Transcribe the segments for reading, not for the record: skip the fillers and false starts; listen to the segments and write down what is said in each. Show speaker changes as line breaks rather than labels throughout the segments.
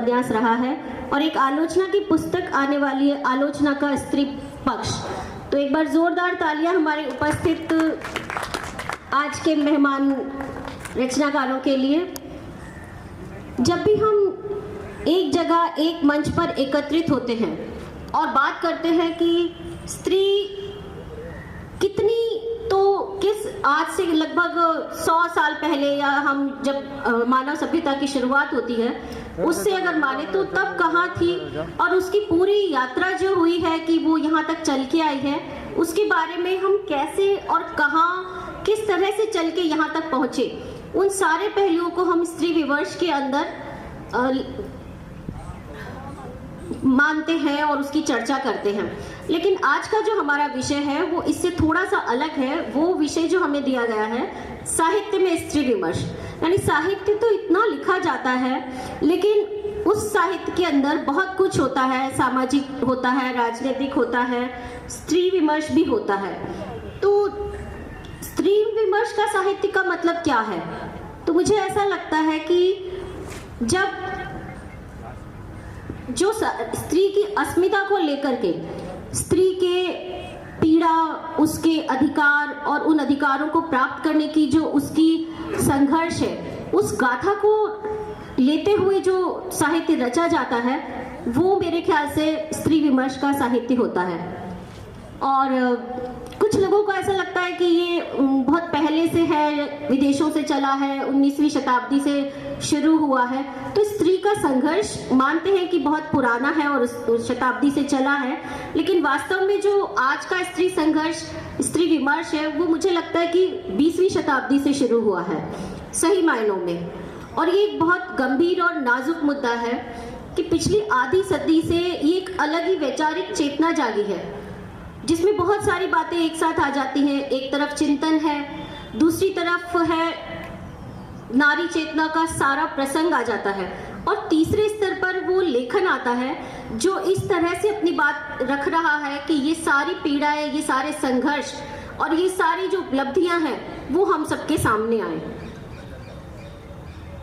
प्रयास रहा है और एक आलोचना की पुस्तक आने वाली है, आलोचना का स्त्री पक्ष। तो एक बार जोरदार तालियां हमारे उपस्थित आज के मेहमान रचनाकारों के लिए। जब भी हम एक जगह एक मंच पर एकत्रित होते हैं और बात करते हैं कि स्त्री कितनी, तो किस आज से लगभग 100 साल पहले या हम जब मानव सभ्यता की शुरुआत होती है उससे अगर माने तो तब कहाँ थी और उसकी पूरी यात्रा जो हुई है कि वो यहाँ तक चल के आई है, उसके बारे में हम कैसे और कहाँ किस तरह से चल के यहाँ तक पहुँचे, उन सारे पहलुओं को हम स्त्री विमर्श के अंदर मानते हैं और उसकी चर्चा करते हैं। लेकिन आज का जो हमारा विषय है वो इससे थोड़ा सा अलग है। वो विषय जो हमें दिया गया है साहित्य में स्त्री विमर्श, यानी साहित्य तो इतना लिखा जाता है लेकिन उस साहित्य के अंदर बहुत कुछ होता है, सामाजिक होता है, राजनीतिक होता है, स्त्री विमर्श भी होता है। तो स्त्री विमर्श का साहित्य का मतलब क्या है? तो मुझे ऐसा लगता है कि जब जो स्त्री की अस्मिता को लेकर के, स्त्री के पीड़ा, उसके अधिकार और उन अधिकारों को प्राप्त करने की जो उसकी संघर्ष है, उस गाथा को लेते हुए जो साहित्य रचा जाता है वो मेरे ख्याल से स्त्री विमर्श का साहित्य होता है। और कुछ लोगों को ऐसा लगता है कि ये बहुत पहले से है, विदेशों से चला है, 19वीं शताब्दी से शुरू हुआ है। तो स्त्री का संघर्ष मानते हैं कि बहुत पुराना है और उस शताब्दी से चला है, लेकिन वास्तव में जो आज का स्त्री संघर्ष, स्त्री विमर्श है, वो मुझे लगता है कि 20वीं शताब्दी से शुरू हुआ है सही मायनों में। और ये एक बहुत गंभीर और नाजुक मुद्दा है कि पिछली आधी सदी से ये एक अलग ही वैचारिक चेतना जागी है जिसमें बहुत सारी बातें एक साथ आ जाती हैं। एक तरफ चिंतन है, दूसरी तरफ है नारी चेतना का सारा प्रसंग आ जाता है, और तीसरे स्तर पर वो लेखन आता है जो इस तरह से अपनी बात रख रहा है कि ये सारी पीड़ाएं, ये सारे संघर्ष और ये सारी जो उपलब्धियां हैं वो हम सबके सामने आए।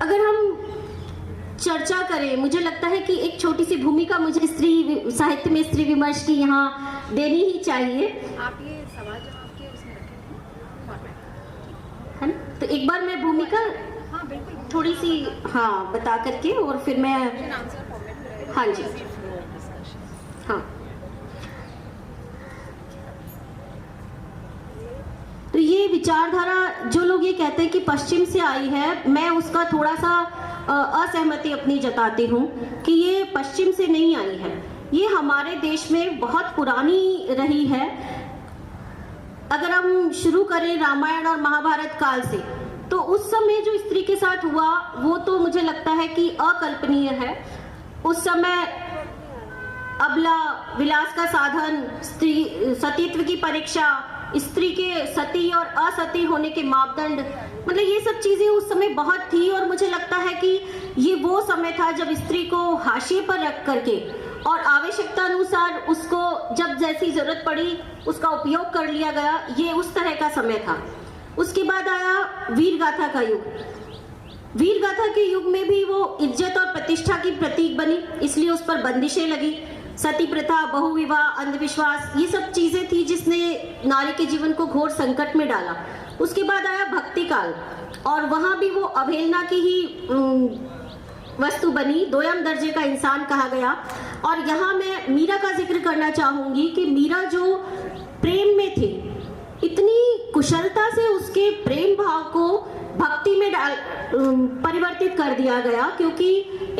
अगर हम चर्चा करें, मुझे लगता है कि एक छोटी सी भूमिका मुझे स्त्री साहित्य में स्त्री विमर्श की यहाँ देनी ही चाहिए।
आप ये सवाल जवाब के उसमें रखें
है ना? तो एक बार मैं भूमिका थोड़ी सी बता करके और फिर मैं हाँ जी हाँ। तो ये विचारधारा जो लोग ये कहते हैं कि पश्चिम से आई है, मैं उसका थोड़ा सा असहमति अपनी जताती हूँ कि ये पश्चिम से नहीं आई है, ये हमारे देश में बहुत पुरानी रही है। अगर हम शुरू करें रामायण और महाभारत काल से, तो उस समय जो स्त्री के साथ हुआ वो तो मुझे लगता है कि अकल्पनीय है। उस समय अबला, विलास का साधन, स्त्री सतीत्व की परीक्षा, स्त्री के सती और असती होने के मापदंड, मतलब ये सब चीजें उस समय बहुत थी। और मुझे लगता है कि ये वो समय था जब स्त्री को हाशिए पर रख करके और आवश्यकता अनुसार उसको जब जैसी जरूरत पड़ी उसका उपयोग कर लिया गया, ये उस तरह का समय था। उसके बाद आया वीर गाथा का युग। वीर गाथा के युग में भी वो इज्जत और प्रतिष्ठा की प्रतीक बनी, इसलिए उस पर बंदिशें लगी। सती प्रथा, बहुविवाह, अंधविश्वास, ये सब चीजें थी जिसने नारी के जीवन को घोर संकट में डाला। उसके बाद आया भक्ति काल, और वहां भी वो अवहेलना की ही वस्तु बनी, दोयम दर्जे का इंसान कहा गया। और यहाँ मैं मीरा का जिक्र करना चाहूंगी कि मीरा जो प्रेम में थी, इतनी कुशलता से उसके प्रेम भाव को भक्ति में परिवर्तित कर दिया गया, क्योंकि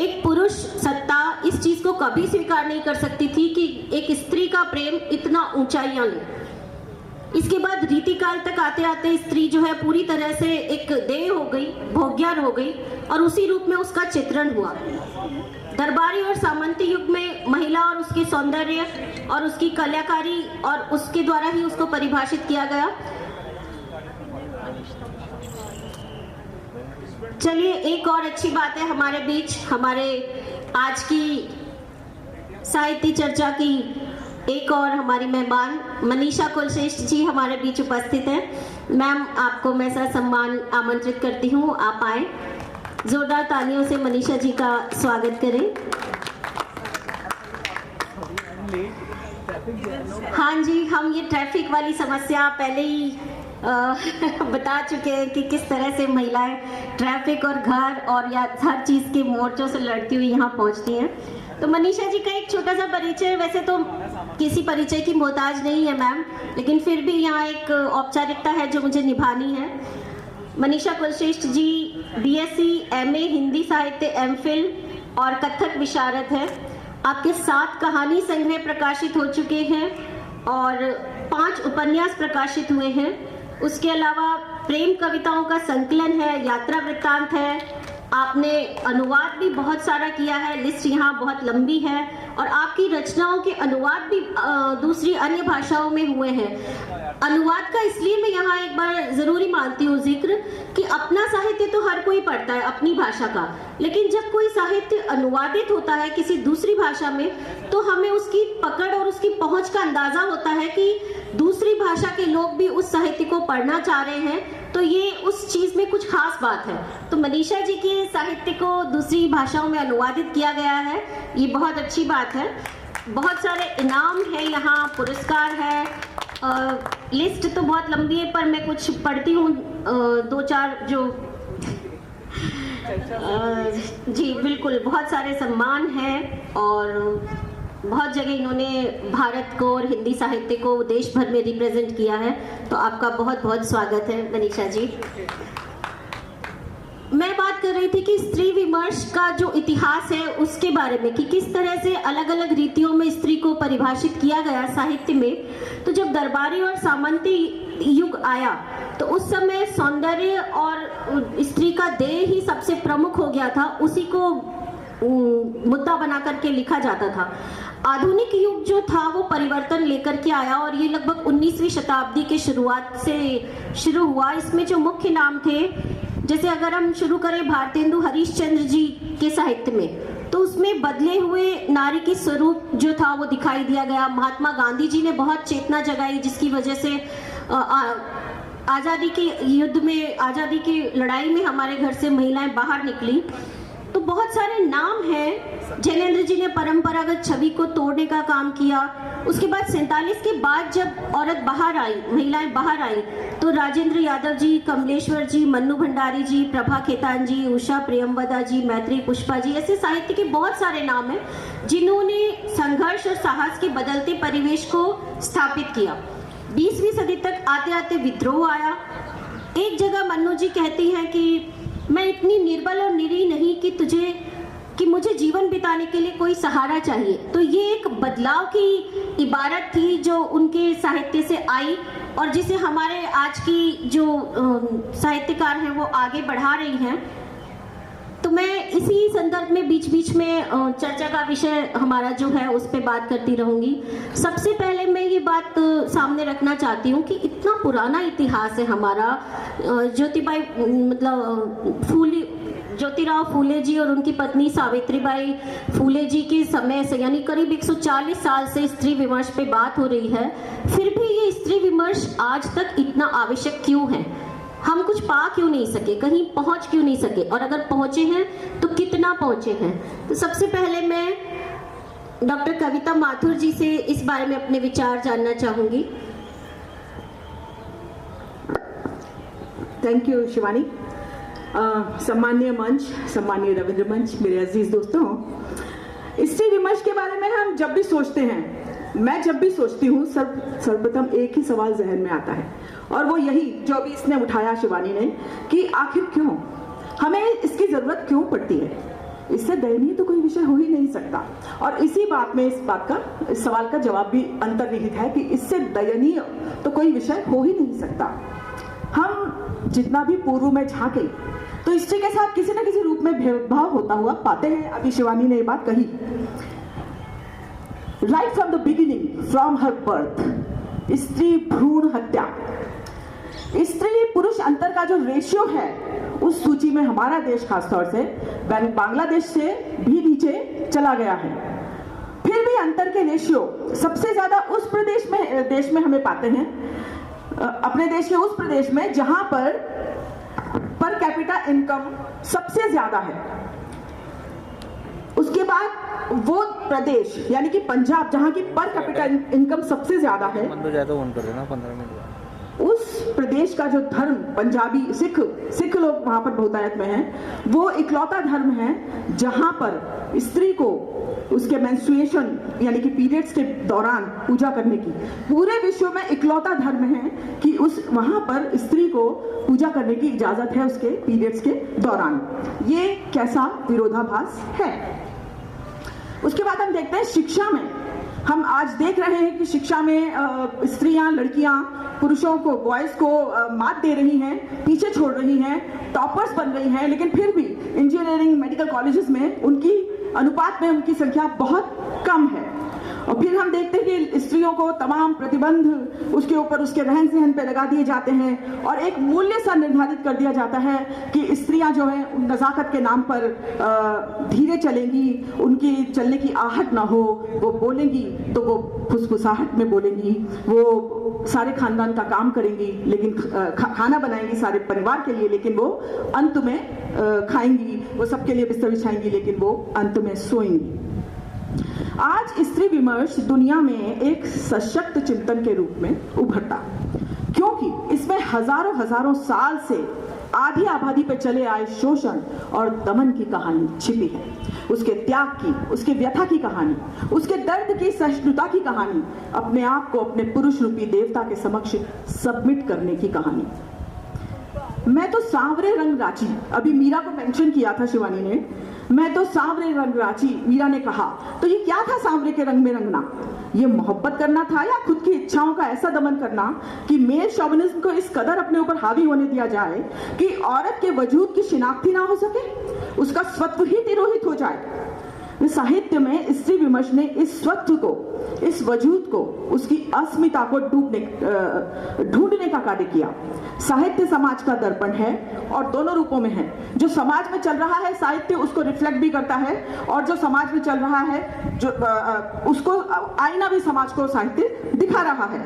एक पुरुष सत्ता इस चीज को कभी स्वीकार नहीं कर सकती थी कि एक स्त्री का प्रेम इतना ऊंचाइयां ले। इसके बाद रीतिकाल तक आते आते स्त्री जो है पूरी तरह से एक देह हो गई, भोग्यार हो गई, और उसी रूप में उसका चित्रण हुआ। दरबारी और सामंती युग में महिला और उसके सौंदर्य और उसकी कलाकारी और उसके द्वारा ही उसको परिभाषित किया गया। चलिए, एक और अच्छी बात है हमारे बीच, हमारे आज की साहित्य चर्चा की एक और हमारी मेहमान मनीषा कुलश्रेष्ठ जी हमारे बीच उपस्थित हैं। मैम, आपको मैं सम्मान आमंत्रित करती हूँ, आप आए। जोरदार तालियों से मनीषा जी का स्वागत करें। हाँ जी, हम ये ट्रैफिक वाली समस्या पहले ही बता चुके हैं कि किस तरह से महिलाएं ट्रैफिक और घर और या हर चीज़ के मोर्चों से लड़ती हुई यहाँ पहुँचती हैं। तो मनीषा जी का एक छोटा सा परिचय, वैसे तो किसी परिचय की मोहताज नहीं है मैम, लेकिन फिर भी यहाँ एक औपचारिकता है जो मुझे निभानी है। मनीषा कुलश्रेष्ठ जी BSc MA हिंदी साहित्य MPhil और कथक विशारद है। आपके 7 कहानी संग्रह प्रकाशित हो चुके हैं और 5 उपन्यास प्रकाशित हुए हैं। उसके अलावा प्रेम कविताओं का संकलन है, यात्रा वृत्तांत है, आपने अनुवाद भी बहुत सारा किया है, लिस्ट यहाँ बहुत लंबी है, और आपकी रचनाओं के अनुवाद भी दूसरी अन्य भाषाओं में हुए हैं। अनुवाद का इसलिए मैं यहाँ एक बार ज़रूरी मानती हूँ जिक्र कि अपना साहित्य तो हर कोई पढ़ता है अपनी भाषा का, लेकिन जब कोई साहित्य अनुवादित होता है किसी दूसरी भाषा में तो हमें उसकी पकड़ और उसकी पहुँच का अंदाज़ा होता है कि दूसरी भाषा के लोग भी उस साहित्य को पढ़ना चाह रहे हैं, तो ये उस चीज़ में कुछ खास बात है। तो मनीषा जी के साहित्य को दूसरी भाषाओं में अनुवादित किया गया है, ये बहुत अच्छी बात है। बहुत सारे इनाम है यहाँ, पुरस्कार है, लिस्ट तो बहुत लंबी है पर मैं कुछ पढ़ती हूँ 2-4 जो जी बिल्कुल, बहुत सारे सम्मान हैं और बहुत जगह इन्होंने भारत को और हिंदी साहित्य को देश भर में रिप्रेजेंट किया है। तो आपका बहुत बहुत स्वागत है मनीषा जी। मैं बात कर रही थी कि स्त्री विमर्श का जो इतिहास है उसके बारे में, कि किस तरह से अलग अलग रीतियों में स्त्री को परिभाषित किया गया साहित्य में। तो जब दरबारी और सामंती युग आया तो उस समय सौंदर्य और स्त्री का देह ही सबसे प्रमुख हो गया था, उसी को मुद्दा बना करके लिखा जाता था। आधुनिक युग जो था वो परिवर्तन लेकर के आया और ये लगभग 19वीं शताब्दी के शुरुआत से शुरू हुआ। इसमें जो मुख्य नाम थे, जैसे अगर हम शुरू करें भारतेंदु हरिश्चंद्र जी के साहित्य में, तो उसमें बदले हुए नारी की स्वरूप जो था वो दिखाई दिया गया। महात्मा गांधी जी ने बहुत चेतना जगाई जिसकी वजह से आज़ादी के युद्ध में, आज़ादी की लड़ाई में हमारे घर से महिलाएं बाहर निकली। तो बहुत सारे नाम हैं। जैनेंद्र जी ने परंपरागत छवि को तोड़ने का काम किया। उसके बाद 47 के बाद जब औरत बाहर आई, महिलाएं बाहर आई, तो राजेंद्र यादव जी, कमलेश्वर जी, मन्नू भंडारी जी, प्रभा खेतान जी, उषा प्रियमवदा जी, मैत्री पुष्पा जी, ऐसे साहित्य के बहुत सारे नाम हैं जिन्होंने संघर्ष और साहस के बदलते परिवेश को स्थापित किया। 20वीं सदी तक आते आते विद्रोह आया। एक जगह मन्नू जी कहती हैं कि मैं इतनी निर्बल और निरीह नहीं कि मुझे जीवन बिताने के लिए कोई सहारा चाहिए। तो ये एक बदलाव की इबारत थी जो उनके साहित्य से आई और जिसे हमारे आज की जो साहित्यकार हैं वो आगे बढ़ा रही हैं। तो मैं इसी संदर्भ में बीच बीच में चर्चा का विषय हमारा जो है उस पर बात करती रहूँगी। सबसे पहले मैं ये बात सामने रखना चाहती हूँ कि इतना पुराना इतिहास है हमारा। ज्योतिराव फूले जी और उनकी पत्नी सावित्रीबाई फूले जी के समय से, यानी करीब 140 साल से स्त्री विमर्श पे बात हो रही है। फिर भी ये स्त्री विमर्श आज तक इतना आवश्यक क्यों है? हम कुछ पा क्यों नहीं सके, कहीं पहुंच क्यों नहीं सके, और अगर पहुंचे हैं तो कितना पहुंचे हैं? तो सबसे पहले मैं डॉक्टर कविता माथुर जी से इस बारे में अपने विचार जानना चाहूंगी।
Thank you Shivani. सम्मानीय मंच, सम्मानीय रविंद्र मंच, मेरे अजीज दोस्तों, स्त्री विमर्श के बारे में हम जब भी सोचते हैं, मैं जब भी सोचती हूँ, सर्वप्रथम एक ही सवाल जहन में आता है और वो यही जो अभी इसने उठाया शिवानी ने, कि आखिर क्यों हमें इसकी जरूरत क्यों पड़ती है? इससे दयनीय तो कोई विषय हो ही नहीं सकता। और इसी बात में इस सवाल का जवाब भी अंतर्निहित है कि इससे दयनीय तो कोई विषय हो ही नहीं सकता। हम जितना भी पूर्व में झांके तो स्त्री के साथ किसी न किसी रूप में भेदभाव होता हुआ पाते हैं। अभी शिवानी ने ये बात कही। Right from the beginning, from her birth, स्त्री भ्रूण हत्या, स्त्री पुरुष अंतर का जो रेशियो है उस सूची में हमारा देश खासतौर से बांग्लादेश से भी नीचे चला गया है। फिर भी अंतर के रेशियो सबसे ज्यादा उस देश में हमें पाते हैं, अपने देश के उस प्रदेश में जहां पर पर कैपिटा इनकम सबसे ज्यादा है। उसके बाद वो प्रदेश यानी कि पंजाब जहां की पर कैपिटा इनकम सबसे ज्यादा है, उस प्रदेश का जो धर्म पंजाबी सिख लोग वहां पर बहुतायत में हैं, वो इकलौता धर्म है जहां पर स्त्री को उसके मेंस्ट्रुएशन यानी कि पीरियड्स के दौरान पूजा करने की, पूरे विश्व में इकलौता धर्म है कि उस वहां पर स्त्री को पूजा करने की इजाजत है उसके पीरियड्स के दौरान। ये कैसा विरोधाभास है। उसके बाद हम देखते हैं शिक्षा में। हम आज देख रहे हैं कि शिक्षा में स्त्रियां, लड़कियां पुरुषों को, बॉयज को मात दे रही हैं, पीछे छोड़ रही हैं, टॉपर्स बन रही हैं, लेकिन फिर भी इंजीनियरिंग, मेडिकल कॉलेजेस में उनकी अनुपात में उनकी संख्या बहुत कम है। और फिर हम देखते हैं कि स्त्रियों को तमाम प्रतिबंध उसके ऊपर, उसके रहन सहन पे लगा दिए जाते हैं और एक मूल्य सा निर्धारित कर दिया जाता है कि स्त्रियां जो है नजाकत के नाम पर धीरे चलेंगी, उनकी चलने की आहट ना हो, वो बोलेंगी तो वो फुसफुसाहट में बोलेंगी, वो सारे खानदान का काम करेंगी, लेकिन खाना बनाएंगी सारे परिवार के लिए, लेकिन वो अंत में खाएंगी, वो सबके लिए बिस्तर बिछाएंगी, लेकिन वो अंत में सोएंगी। आज स्त्री विमर्श दुनिया में एक सशक्त चिंतन के रूप में उभरता, क्योंकि इसमें हजारों साल से आधी आबादी पर चले आए शोषण और दमन की कहानी छिपी है, उसके त्याग की, उसके व्यथा की कहानी, उसके दर्द की, सहिष्णुता की कहानी, अपने आप को अपने पुरुष रूपी देवता के समक्ष सबमिट करने की कहानी। मैं तो सांवरे रंग राची, अभी मीरा को मेंशन किया था शिवानी ने, मैं तो सांवरे रंग राची, मीरा ने कहा, तो ये क्या था सांवरे के रंग में रंगना? ये मोहब्बत करना था या खुद की इच्छाओं का ऐसा दमन करना कि मेल शॉविनिज्म को इस कदर अपने ऊपर हावी होने दिया जाए कि औरत के वजूद की शिनाख्ती ना हो सके, उसका स्वत्व ही तिरोहित हो जाए। साहित्य में स्त्री विमर्श ने इस स्वत्व को, इस वजूद को, उसकी अस्मिता को ढूंढने का कार्य किया। साहित्य समाज का दर्पण है और दोनों रूपों में है। जो समाज में चल रहा है साहित्य उसको रिफ्लेक्ट भी करता है, और जो समाज में चल रहा है जो उसको आईना भी समाज को साहित्य दिखा रहा है।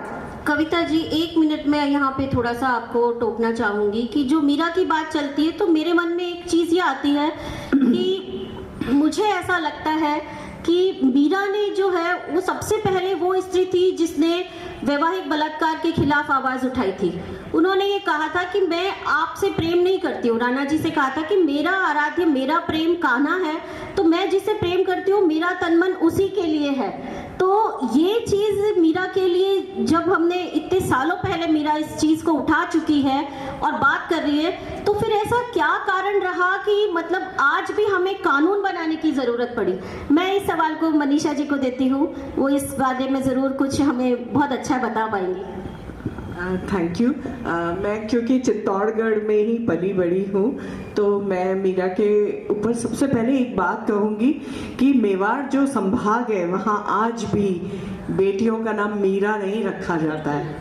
कविता जी, 1 मिनट में यहाँ पे थोड़ा सा आपको टोकना चाहूंगी कि जो मीरा की बात चलती है तो मेरे मन में एक चीज ये आती है कि मुझे ऐसा लगता है कि मीरा ने जो है वो सबसे पहले वो स्त्री थी जिसने वैवाहिक बलात्कार के खिलाफ आवाज उठाई थी। उन्होंने ये कहा था कि मैं आपसे प्रेम नहीं करती हूँ, राणा जी से कहा था कि मेरा आराध्य, मेरा प्रेम कान्हा है, तो मैं जिसे प्रेम करती हूँ मेरा तन मन उसी के लिए है। तो ये चीज मीरा के लिए, जब हमने इतने सालों पहले मीरा इस चीज को उठा चुकी है और बात कर रही है, तो फिर ऐसा क्या कारण रहा कि मतलब आज भी हमें कानून बनाने की जरूरत पड़ी? मैं इस सवाल को मनीषा जी को देती हूँ, वो इस बारे में जरूर कुछ हमें बहुत अच्छा बता पाएंगी।
Thank you. मैं क्योंकि चित्तौड़गढ़ में ही पली बड़ी हूँ, तो मैं मीरा के ऊपर सबसे पहले एक बात कहूँगी कि मेवाड़ जो संभाग है वहाँ आज भी बेटियों का नाम मीरा नहीं रखा जाता है।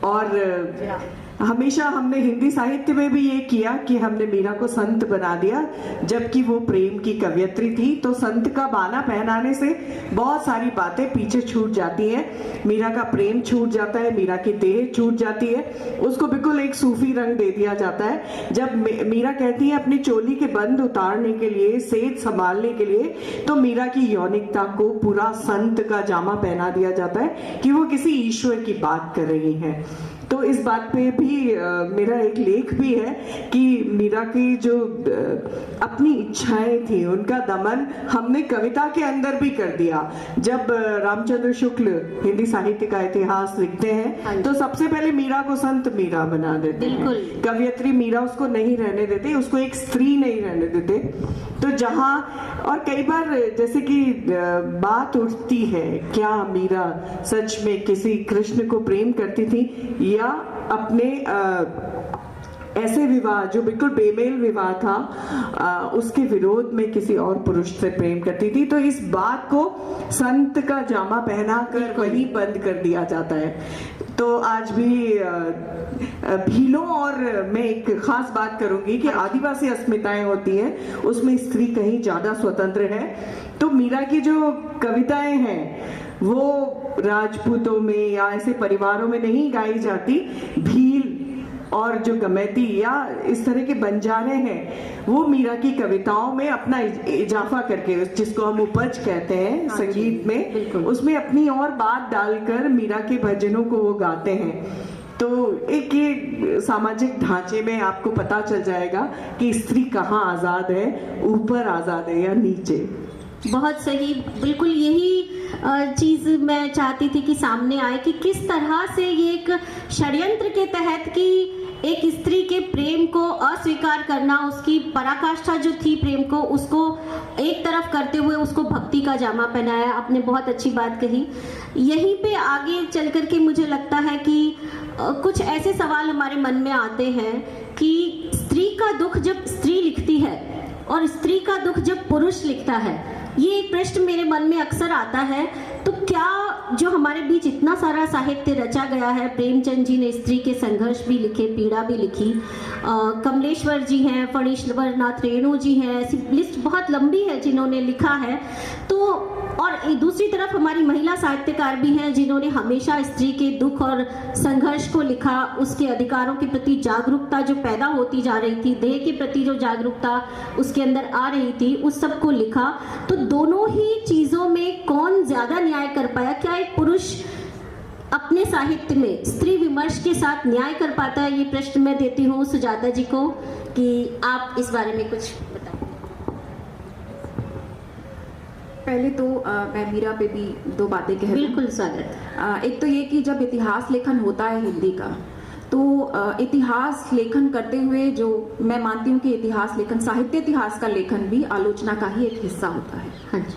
और हमेशा हमने हिंदी साहित्य में भी ये किया कि हमने मीरा को संत बना दिया, जबकि वो प्रेम की कवयित्री थी। तो संत का बाना पहनाने से बहुत सारी बातें पीछे छूट जाती हैं। मीरा का प्रेम छूट जाता है, मीरा की देह छूट जाती है, उसको बिल्कुल एक सूफी रंग दे दिया जाता है। जब मीरा कहती है अपनी चोली के बंद उतारने के लिए, सेज संभालने के लिए, तो मीरा की यौनिकता को पूरा संत का जामा पहना दिया जाता है कि वो किसी ईश्वर की बात कर रही है। तो इस बात पे भी मेरा एक लेख भी है कि मीरा की जो अपनी इच्छाएं थी उनका दमन हमने कविता के अंदर भी कर दिया। जब रामचंद्र शुक्ल हिंदी साहित्य का इतिहास लिखते हैं तो सबसे पहले मीरा को संत मीरा बना देते हैं, कवयित्री मीरा उसको नहीं रहने देते, उसको एक स्त्री नहीं रहने देते। तो जहाँ और कई बार जैसे कि बात उठती है, क्या मीरा सच में किसी कृष्ण को प्रेम करती थी या अपने ऐसे विवाह जो बिल्कुल बेमेल विवाह था उसके विरोध में किसी और पुरुष से प्रेम करती थी? तो इस बात को संत का जामा पहनाकर वही बंद कर दिया जाता है। तो आज भी भीलों, और मैं एक खास बात करूंगी कि आदिवासी अस्मिताएं होती हैं उसमें स्त्री कहीं ज्यादा स्वतंत्र है। तो मीरा की जो कविताएं हैं वो राजपूतों में या ऐसे परिवारों में नहीं गाई जाती, भील और जो गमैती या इस तरह के बंजारे हैं वो मीरा की कविताओं में अपना इजाफा करके, जिसको हम उपज कहते हैं संगीत में,
बिल्कुल।
उसमें अपनी और बात डालकर मीरा के भजनों को वो गाते हैं। तो एक ये सामाजिक ढांचे में आपको पता चल जाएगा कि स्त्री कहाँ आजाद है, ऊपर आजाद है या नीचे।
बहुत सही, बिल्कुल यही चीज़ मैं चाहती थी कि सामने आए कि किस तरह से ये एक षड्यंत्र के तहत कि एक स्त्री के प्रेम को अस्वीकार करना, उसकी पराकाष्ठा जो थी प्रेम को, उसको एक तरफ करते हुए उसको भक्ति का जामा पहनाया। आपने बहुत अच्छी बात कही। यहीं पे आगे चल कर के मुझे लगता है कि कुछ ऐसे सवाल हमारे मन में आते हैं कि स्त्री का दुख जब स्त्री लिखती है और स्त्री का दुख जब पुरुष लिखता है, ये एक प्रश्न मेरे मन में अक्सर आता है। तो क्या जो हमारे बीच इतना सारा साहित्य रचा गया है, प्रेमचंद जी ने स्त्री के संघर्ष भी लिखे, पीड़ा भी लिखी, कमलेश्वर जी हैं, फणीश्वर नाथ रेणु जी हैं, ऐसी लिस्ट बहुत लंबी है जिन्होंने लिखा है। तो और दूसरी तरफ हमारी महिला साहित्यकार भी हैं जिन्होंने हमेशा स्त्री के दुख और संघर्ष को लिखा, उसके अधिकारों के प्रति जागरूकता जो पैदा होती जा रही थी, देह के प्रति जो जागरूकता उसके अंदर आ रही थी, उस सब को लिखा। तो दोनों ही चीज़ों में कौन ज़्यादा न्याय कर पाया? क्या एक पुरुष अपने साहित्य में स्त्री विमर्श के साथ न्याय कर पाता है? ये प्रश्न मैं देती हूँ सुजाता जी को कि आप इस बारे में कुछ बताएं।
पहले तो मैं मीरा पे भी दो बातें कह दूं।
बिल्कुल स्वागत।
एक तो ये कि जब इतिहास लेखन होता है हिंदी का, तो इतिहास लेखन करते हुए जो मैं मानती हूँ कि इतिहास लेखन, साहित्य इतिहास का लेखन भी आलोचना का ही एक हिस्सा होता है।
हाँ जी।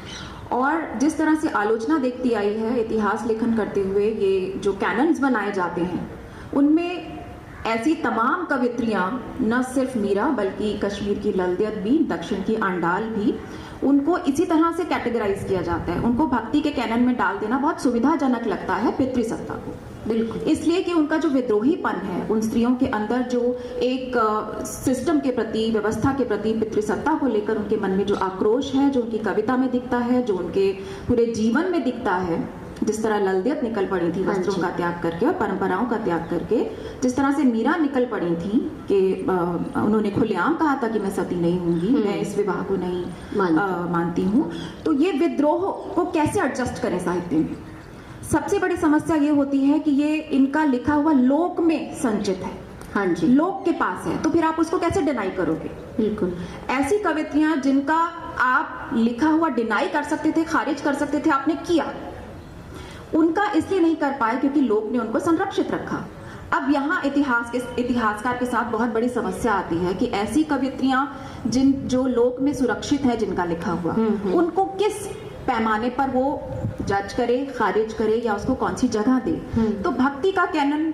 और जिस तरह से आलोचना देखती आई है इतिहास लेखन करते हुए, ये जो कैनन्स बनाए जाते हैं उनमें ऐसी तमाम कवित्रियाँ, न सिर्फ मीरा बल्कि कश्मीर की ललदियत भी, दक्षिण की आंडाल भी, उनको इसी तरह से कैटेगराइज किया जाता है। उनको भक्ति के कैनन में डाल देना बहुत सुविधाजनक लगता है पितृसत्ता को, बिल्कुल, इसलिए कि उनका जो विद्रोहीपन है, उन स्त्रियों के अंदर जो एक सिस्टम के प्रति, व्यवस्था के प्रति, पितृसत्ता को लेकर उनके मन में जो आक्रोश है, जो उनकी कविता में दिखता है, जो उनके पूरे जीवन में दिखता है, जिस तरह ललदियत निकल पड़ी थी वस्त्रों का त्याग करके और परंपराओं का त्याग करके, जिस तरह से मीरा निकल पड़ी थी कि उन्होंने खुलेआम कहा था कि मैं सती नहीं होंगी, मैं इस विवाह को नहीं मानती हूँ। तो ये विद्रोह को कैसे एडजस्ट करें साहित्य में? सबसे बड़ी समस्या ये होती है कि ये इनका लिखा हुआ लोक में संचित है।
हाँ जी,
लोक के पास है, तो फिर आप उसको कैसे डिनाई करोगे?
बिल्कुल।
ऐसी कवित्रियां जिनका आप लिखा हुआ डिनाई कर सकते थे, खारिज कर सकते थे, आपने किया, उनका इसलिए नहीं कर पाए क्योंकि लोक ने उनको संरक्षित रखा। अब यहाँ इतिहासकार के साथ बहुत बड़ी समस्या आती है कि ऐसी कवित्रियां जो लोक में सुरक्षित है, जिनका लिखा हुआ, उनको किस पैमाने पर वो जज करे, खारिज करे या उसको कौन सी जगह दे। तो भक्ति का कैनन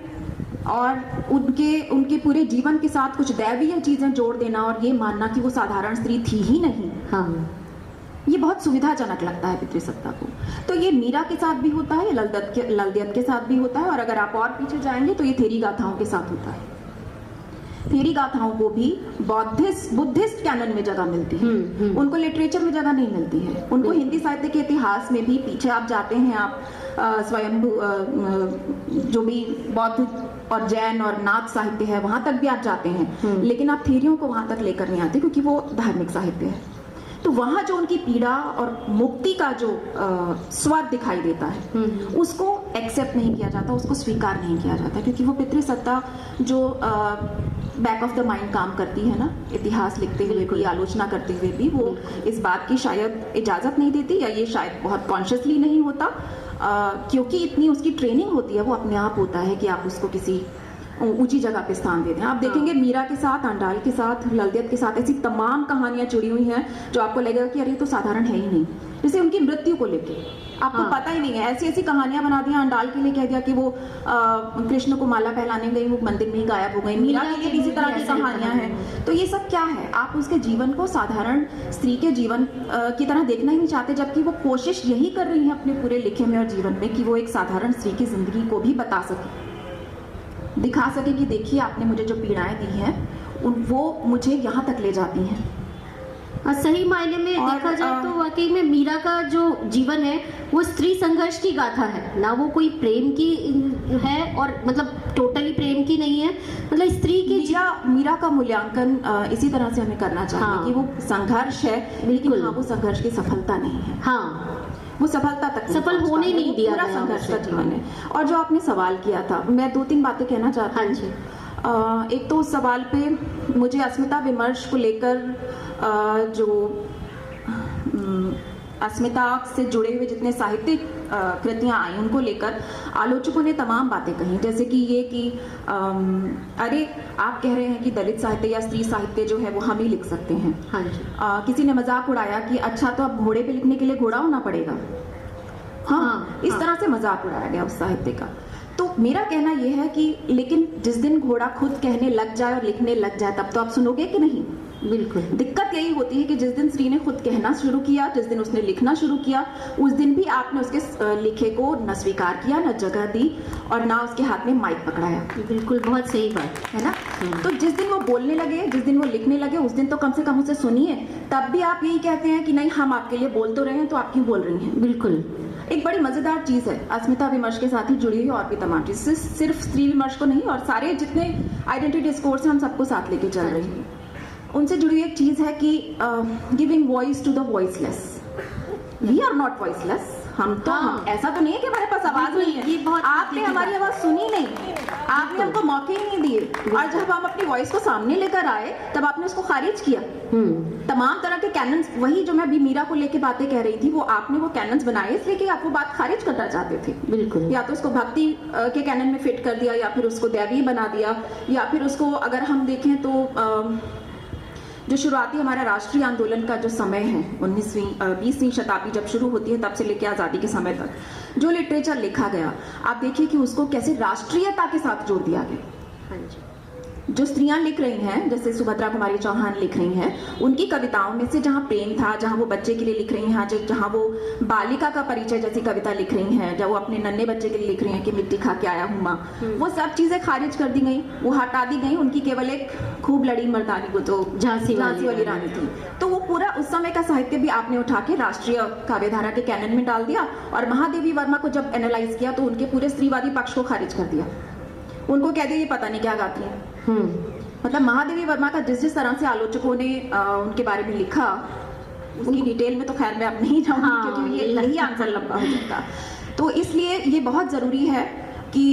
और उनके पूरे जीवन के साथ कुछ दैवीय चीजें जोड़ देना और ये मानना कि वो साधारण स्त्री थी ही नहीं,
हाँ,
ये बहुत सुविधाजनक लगता है पितृसत्ता को। तो ये मीरा के साथ भी होता है, ललदियत के साथ भी होता है, और अगर आप और पीछे जाएंगे तो ये थेरी गाथाओं के साथ होता है। थेरी गाथाओं को भी बुद्धिस्ट कैनन में जगह मिलती है, उनको लिटरेचर में जगह नहीं मिलती है। उनको हिंदी साहित्य के इतिहास में भी पीछे आप जाते हैं, आप स्वयंभू जो भी बौद्ध और जैन और नाथ साहित्य है वहां तक भी आप जाते हैं, लेकिन आप थेरियों को वहां तक लेकर नहीं आते क्योंकि वो धार्मिक साहित्य है। तो वहां जो उनकी पीड़ा और मुक्ति का जो स्वाद दिखाई देता है, उसको एक्सेप्ट नहीं किया जाता, उसको स्वीकार नहीं किया जाता, क्योंकि वो पितृसत्ता जो बैक ऑफ द माइंड काम करती है ना, इतिहास लिखते हुए भी, आलोचना करते हुए भी, वो इस बात की शायद इजाजत नहीं देती, या ये शायद बहुत कॉन्शियसली नहीं होता, क्योंकि इतनी उसकी ट्रेनिंग होती है, वो अपने आप होता है कि आप उसको किसी ऊंची जगह पे स्थान दे दें। आप देखेंगे मीरा के साथ, आंडाल के साथ, ललदियत के साथ ऐसी तमाम कहानियां जुड़ी हुई हैं जो आपको लगेगा कि अरे तो साधारण है ही नहीं। जैसे उनकी मृत्यु को लेके आपको पता ही नहीं है, ऐसी ऐसी कहानियां बना दी। आंडाल के लिए कह दिया कि वो कृष्ण को माला पहनाने गई, वो मंदिर में ही गायब हो गई। मीरा के लिए इसी तरह की कहानियां हैं। तो ये सब क्या है? आप उसके जीवन को साधारण स्त्री के जीवन की तरह देखना ही नहीं चाहते, जबकि वो कोशिश यही कर रही है अपने पूरे लिखे में और जीवन में कि वो एक साधारण स्त्री की जिंदगी को भी बता सके, दिखा सके कि देखिए आपने मुझे जो पीड़ाएं दी हैं वो मुझे यहाँ तक ले जाती हैं।
सही मायने में
और,
देखा जाए तो वाकई में मीरा का जो जीवन है वो स्त्री संघर्ष की गाथा है ना, वो कोई प्रेम की है और मतलब टोटली प्रेम की नहीं है, मतलब स्त्री की
मीरा का मूल्यांकन इसी तरह से हमें करना चाहिए
हाँ।
कि वो संघर्ष है, लेकिन हाँ वो संघर्ष की सफलता नहीं है,
हाँ
वो सफलता तक
सफल होने नहीं दिया
पूरा
गया
संघर्ष का
उसे।
जीवन है। और जो आपने सवाल किया था, मैं 2-3 बातें कहना चाहती
हाँ
हूँ।
जी।
एक तो उस सवाल पे मुझे अस्मिता विमर्श को लेकर जो अस्मिता से जुड़े हुए जितने साहित्यिक कृतियां आई उनको लेकर आलोचकों ने तमाम बातें कही, जैसे कि ये कि अरे आप कह रहे हैं कि दलित साहित्य या स्त्री साहित्य जो है वो हम ही लिख सकते हैं।
हाँ जी।
किसी ने मजाक उड़ाया कि अच्छा तो अब घोड़े पे लिखने के लिए घोड़ा होना पड़ेगा। हाँ, इस तरह से मजाक उड़ाया गया उस साहित्य का। तो मेरा कहना यह है कि लेकिन जिस दिन घोड़ा खुद कहने लग जाए और लिखने लग जाए तब तो आप सुनोगे कि नहीं।
बिल्कुल
दिक्कत यही होती है कि जिस दिन स्त्री ने खुद कहना शुरू किया, जिस दिन उसने लिखना शुरू किया, उस दिन भी आपने उसके लिखे को न स्वीकार किया, न जगह दी और ना उसके हाथ में माइक पकड़ाया।
बिल्कुल, बहुत सही बात
है ना। तो जिस दिन वो बोलने लगे, जिस दिन वो लिखने लगे, उस दिन तो कम से कम उसे सुनिए। तब भी आप यही कहते हैं कि नहीं हम आपके लिए बोल तो रहे हैं, तो आप क्यों बोल रही हैं।
बिल्कुल
एक बड़ी मजेदार चीज है, अस्मिता विमर्श के साथ ही जुड़ी हुई और भी तमाम चीज, सिर्फ स्त्री विमर्श को नहीं और सारे जितने आइडेंटिटी डिस्कोर्स हैं हम सबको साथ लेके चल रही हैं। उनसे जुड़ी हुई एक चीज है कि giving voice to the voiceless. We are not voiceless. हम तो हम ऐसा तो नहीं है कि हमारे पास आवाज नहीं है।
ये बहुत
आपने हमारी आवाज सुनी नहीं, आपने हमको मौके ही नहीं दिए और जब हम अपनी वॉइस को सामने लेकर आए तब आपने उसको खारिज किया। तमाम तरह के कैनन्स, वही जो मैं अभी मीरा को लेके बातें कह रही थी, वो आपने वो कैनन्स बनाए इसलिए कि आप वो बात खारिज करना चाहते थे।
बिल्कुल,
या तो उसको भक्ति के कैनन में फिट कर दिया, या फिर उसको दैवीय बना दिया, या फिर उसको अगर हम देखें तो जो शुरुआती हमारा राष्ट्रीय आंदोलन का जो समय है 20वीं शताब्दी जब शुरू होती है तब से लेकर आज़ादी के समय तक जो लिटरेचर लिखा गया, आप देखिए कि उसको कैसे राष्ट्रीयता के साथ जोड़ दिया गया।
हाँ जी।
जो स्त्रियां लिख रही हैं, जैसे सुभद्रा कुमारी चौहान लिख रही हैं, उनकी कविताओं में से जहाँ प्रेम था, जहाँ वो बच्चे के लिए लिख रही हैं, जहाँ वो बालिका का परिचय जैसी कविता लिख रही हैं, जब वो अपने नन्हे बच्चे के लिए लिख रही हैं कि मिट्टी खा के आया हूँ माँ, वो सब चीजें खारिज कर दी गई, वो हटा दी गई। उनकी केवल एक खूब लड़ी मर्दानी, वो तो झांसी वाली रानी थी। तो वो पूरा उस समय का साहित्य भी आपने उठा के राष्ट्रीय काव्यधारा के कैनन में डाल दिया और महादेवी वर्मा को जब एनालाइज किया तो उनके पूरे स्त्रीवादी पक्ष को खारिज कर दिया। उनको कह दिया ये पता नहीं क्या गाती है। मतलब महादेवी वर्मा का जिस तरह से आलोचकों ने उनके बारे में लिखा, उसकी डिटेल में तो खैर मैं अब नहीं जाऊंगी क्योंकि ये यही आंसर लंबा हो जाता। तो इसलिए ये बहुत जरूरी है कि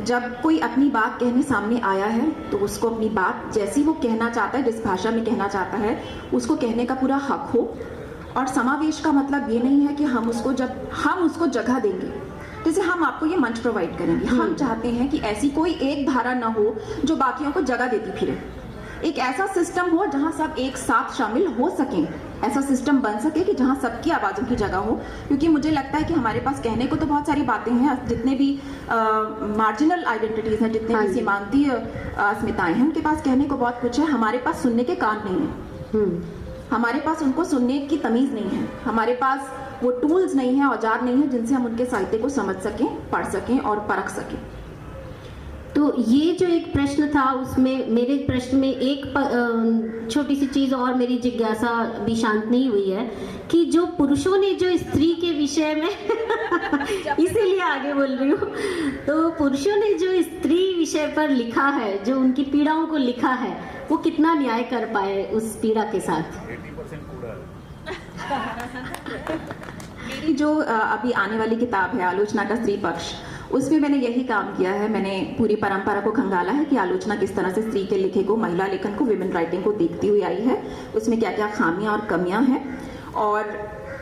जब कोई अपनी बात कहने सामने आया है तो उसको अपनी बात जैसी वो कहना चाहता है, जिस भाषा में कहना चाहता है, उसको कहने का पूरा हक हो। और समावेश का मतलब ये नहीं है कि हम उसको जगह देंगे, जैसे हम आपको ये मंच प्रोवाइड करेंगे। हम चाहते हैं कि ऐसी कोई एक धारा ना हो जो बाकियों को जगह देती फिरे। एक ऐसा सिस्टम हो जहां सब एक साथ शामिल हो सकें, ऐसा सिस्टम बन सके कि जहां सबकी आवाज़ों की जगह हो। क्योंकि मुझे लगता है कि हमारे पास कहने को तो बहुत सारी बातें हैं, जितने भी मार्जिनल आइडेंटिटीज हैं, जितने भी सीमांतीय अस्मिताएं हैं, उनके पास कहने को बहुत कुछ है। हमारे पास सुनने के कान नहीं है, हमारे पास उनको सुनने की तमीज नहीं है, हमारे पास वो टूल्स नहीं है, औजार नहीं है जिनसे हम उनके साहित्य को समझ सकें, पढ़ सकें और परख सकें।
तो ये जो एक प्रश्न था उसमें मेरे प्रश्न में एक छोटी सी चीज और मेरी जिज्ञासा भी शांत नहीं हुई है कि जो पुरुषों ने जो स्त्री के विषय में इसीलिए आगे बोल रही हूँ, तो पुरुषों ने जो स्त्री विषय पर लिखा है, जो उनकी पीड़ाओं को लिखा है, वो कितना न्याय कर पाए उस पीड़ा के साथ।
मेरी जो अभी आने वाली किताब है आलोचना का स्त्री पक्ष, उसमें मैंने यही काम किया है। मैंने पूरी परंपरा को खंगाला है कि आलोचना किस तरह से स्त्री के लिखे को, महिला लेखन को, विमेन राइटिंग को देखती हुई आई है, उसमें क्या क्या खामियां और कमियां हैं और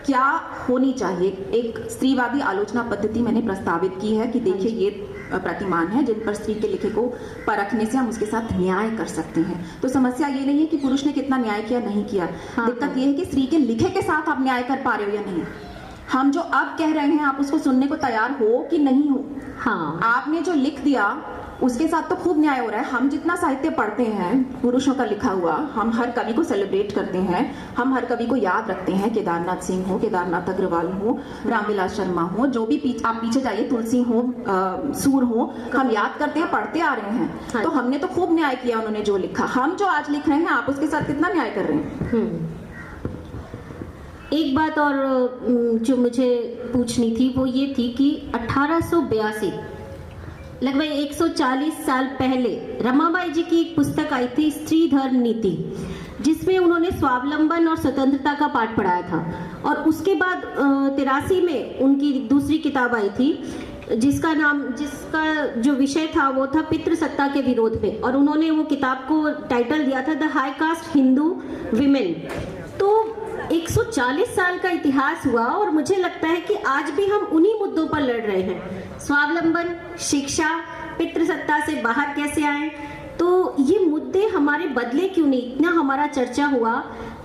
क्या होनी चाहिए। एक स्त्रीवादी आलोचना पद्धति मैंने प्रस्तावित की है कि देखिए ये प्रतिमान है जिन पर स्त्री के लिखे को परखने से हम उसके साथ न्याय कर सकते हैं। तो समस्या ये नहीं है कि पुरुष ने कितना न्याय किया नहीं किया, दिक्कत ये है कि स्त्री के लिखे के साथ आप न्याय कर पा रहे हो या नहीं। हम जो अब कह रहे हैं आप उसको सुनने को तैयार हो कि नहीं हो।
हाँ,
आपने जो लिख दिया उसके साथ तो खूब न्याय हो रहा है। हम जितना साहित्य पढ़ते हैं पुरुषों का लिखा हुआ, हम हर कवि को सेलिब्रेट करते हैं, हम हर कवि को याद रखते हैं, केदारनाथ सिंह हो, केदारनाथ अग्रवाल हो, रामविलास शर्मा हो, जो भी आप पीछे जाइए, तुलसी हो, सूर हो, हम याद करते हैं, पढ़ते आ रहे हैं। तो हमने तो खूब न्याय किया उन्होंने जो लिखा। हम जो आज लिख रहे हैं आप उसके साथ कितना न्याय कर रहे हैं।
एक बात और जो मुझे पूछनी थी वो ये थी कि 1882 लगभग 140 साल पहले रमाबाई जी की एक पुस्तक आई थी, स्त्री धर्म नीति, जिसमें उन्होंने स्वावलंबन और स्वतंत्रता का पाठ पढ़ाया था। और उसके बाद 83 में उनकी दूसरी किताब आई थी जिसका जो विषय था वो था पितृसत्ता के विरोध में, और उन्होंने वो किताब को टाइटल दिया था the high cast Hindu women. तो 140 साल का इतिहास हुआ और मुझे लगता है कि आज भी हम उन्हीं मुद्दों पर लड़ रहे हैं, स्वावलंबन, शिक्षा, पितृसत्ता से बाहर कैसे आए। तो ये मुद्दे हमारे बदले क्यों नहीं, इतना हमारा चर्चा हुआ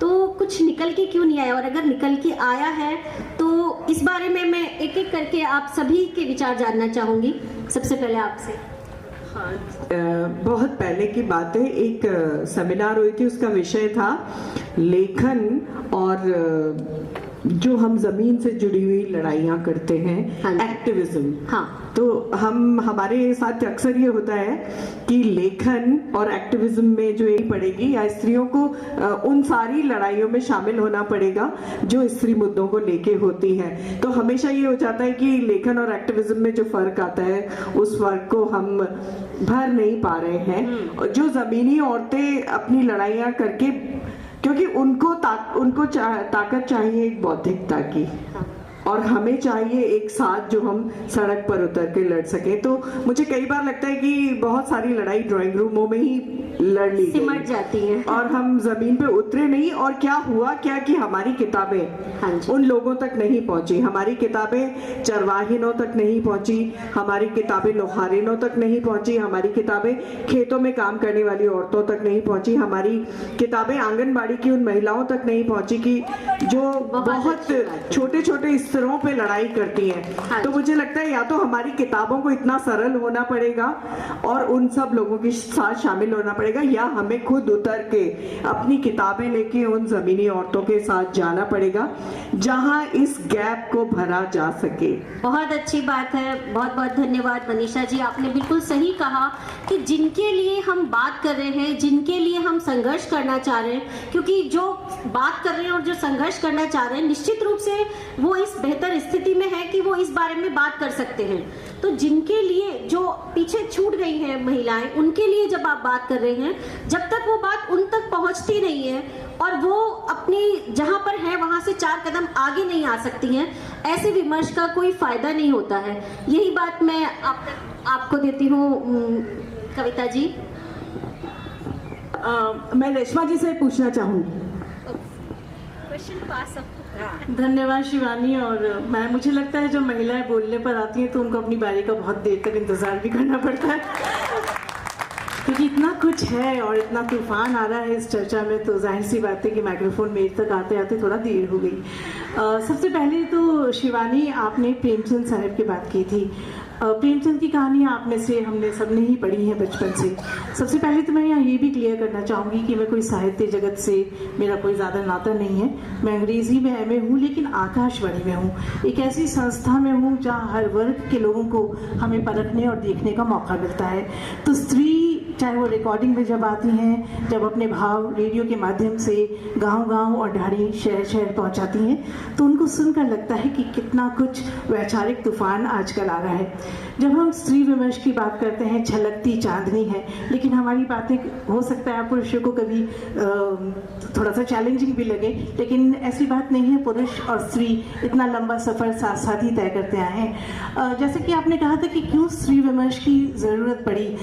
तो कुछ निकल के क्यों नहीं आया, और अगर निकल के आया है तो इस बारे में मैं एक एक करके आप सभी के विचार जानना चाहूंगी। सबसे पहले आपसे।
हाँ, बहुत पहले की बात है, एक सेमिनार हुई थी, उसका विषय था लेखन और जो हम जमीन से जुड़ी हुई लड़ाइयाँ करते हैं,
हाँ,
एक्टिविज्म।
हाँ,
तो हमारे साथ अक्सर ये होता है कि लेखन और एक्टिविज्म में जो एक पड़ेगी, या स्त्रियों को उन सारी लड़ाइयों में शामिल होना पड़ेगा जो स्त्री मुद्दों को लेके होती हैं। तो हमेशा ये हो जाता है कि लेखन और एक्टिविज्म में जो फर्क आता है उस फर्क को हम भर नहीं पा रहे हैं। जो जमीनी औरतें अपनी लड़ाइयाँ करके, क्योंकि उनको ताकत चाहिए एक बौद्धिकता की, और हमें चाहिए एक साथ जो हम सड़क पर उतर के लड़ सके। तो मुझे कई बार लगता है कि बहुत सारी लड़ाई ड्राइंग रूमों में ही लड़ ली
सिमट जाती है
और हम जमीन पे उतरे नहीं। और क्या हुआ क्या कि हमारी किताबें उन लोगों तक नहीं पहुंची, हमारी किताबें चरवाहिनों तक नहीं पहुंची, हमारी किताबें लोहारिनों तक नहीं पहुंची, हमारी किताबें खेतों में काम करने वाली औरतों तक नहीं पहुंची, हमारी किताबें आंगनबाड़ी की उन महिलाओं तक नहीं पहुंची कि जो बहुत छोटे छोटे स्तरों पे लड़ाई करती हैं। तो मुझे लगता है या तो हमारी किताबों को इतना सरल होना पड़ेगा और उन सब लोगों के साथ शामिल होना पड़ेगा, या हमें खुद उतर के अपनी किताबें लेके उन जमीनी औरतों के साथ जाना पड़ेगा जहां इस गैप को भरा जा सके।
बहुत अच्छी बात है, बहुत बहुत धन्यवाद मनीषा जी। आपने बिल्कुल सही कहा कि जिनके लिए हम बात कर रहे हैं, जिनके लिए हम संघर्ष करना चाह रहे हैं, क्योंकि जो बात कर रहे हैं और जो संघर्ष करना चाह रहे हैं निश्चित रूप से वो इस बेहतर स्थिति में है कि वो इस बारे में बात कर सकते हैं। तो जिनके लिए जो पीछे छूट गई हैं महिलाएं, उनके लिए जब आप बात कर रहे हैं, जब तक वो बात उन तक पहुंचती नहीं है और वो अपनी जहां पर है वहां से 4 कदम आगे नहीं आ सकती हैं, ऐसे विमर्श का कोई फायदा नहीं होता है। यही बात मैं आपको देती हूँ कविता जी।
मैं रेशमा जी से पूछना चाहूंगी।
धन्यवाद शिवानी। और मुझे लगता है जब महिलाएं बोलने पर आती हैं तो उनको अपनी बारी का बहुत देर तक इंतजार भी करना पड़ता है, क्योंकि इतना कुछ है और इतना तूफान आ रहा है इस चर्चा में, तो जाहिर सी बात है कि माइक्रोफोन मेरे तक आते आते थोड़ा देर हो गई। सबसे पहले तो शिवानी, आपने प्रेमचंद साहब की बात की थी। प्रेमचंद की कहानियाँ आप में से हमने सबने ही पढ़ी हैं बचपन से। सबसे पहले तो मैं यहाँ ये भी क्लियर करना चाहूँगी कि मैं कोई साहित्य जगत से मेरा कोई ज़्यादा नाता नहीं है। मैं अंग्रेज़ी में MA हूँ, लेकिन आकाशवाणी में हूँ, एक ऐसी संस्था में हूँ जहाँ हर वर्ग के लोगों को हमें परखने और देखने का मौका मिलता है। तो स्त्री चाहे वो रिकॉर्डिंग में जब आती हैं, जब अपने भाव रेडियो के माध्यम से गांव-गांव और ढाड़ी शहर पहुंचाती हैं, तो उनको सुनकर लगता है कि कितना कुछ वैचारिक तूफान आजकल आ रहा है। जब हम स्त्री विमर्श की बात करते हैं, छलकती चांदनी है, लेकिन हमारी बातें हो सकता है पुरुषों को कभी थोड़ा सा चैलेंजिंग भी लगे, लेकिन ऐसी बात नहीं है। पुरुष और स्त्री इतना लंबा सफ़र साथ साथ ही तय करते आए हैं। जैसे कि आपने कहा था कि क्यों स्त्री विमर्श की ज़रूरत पड़ी,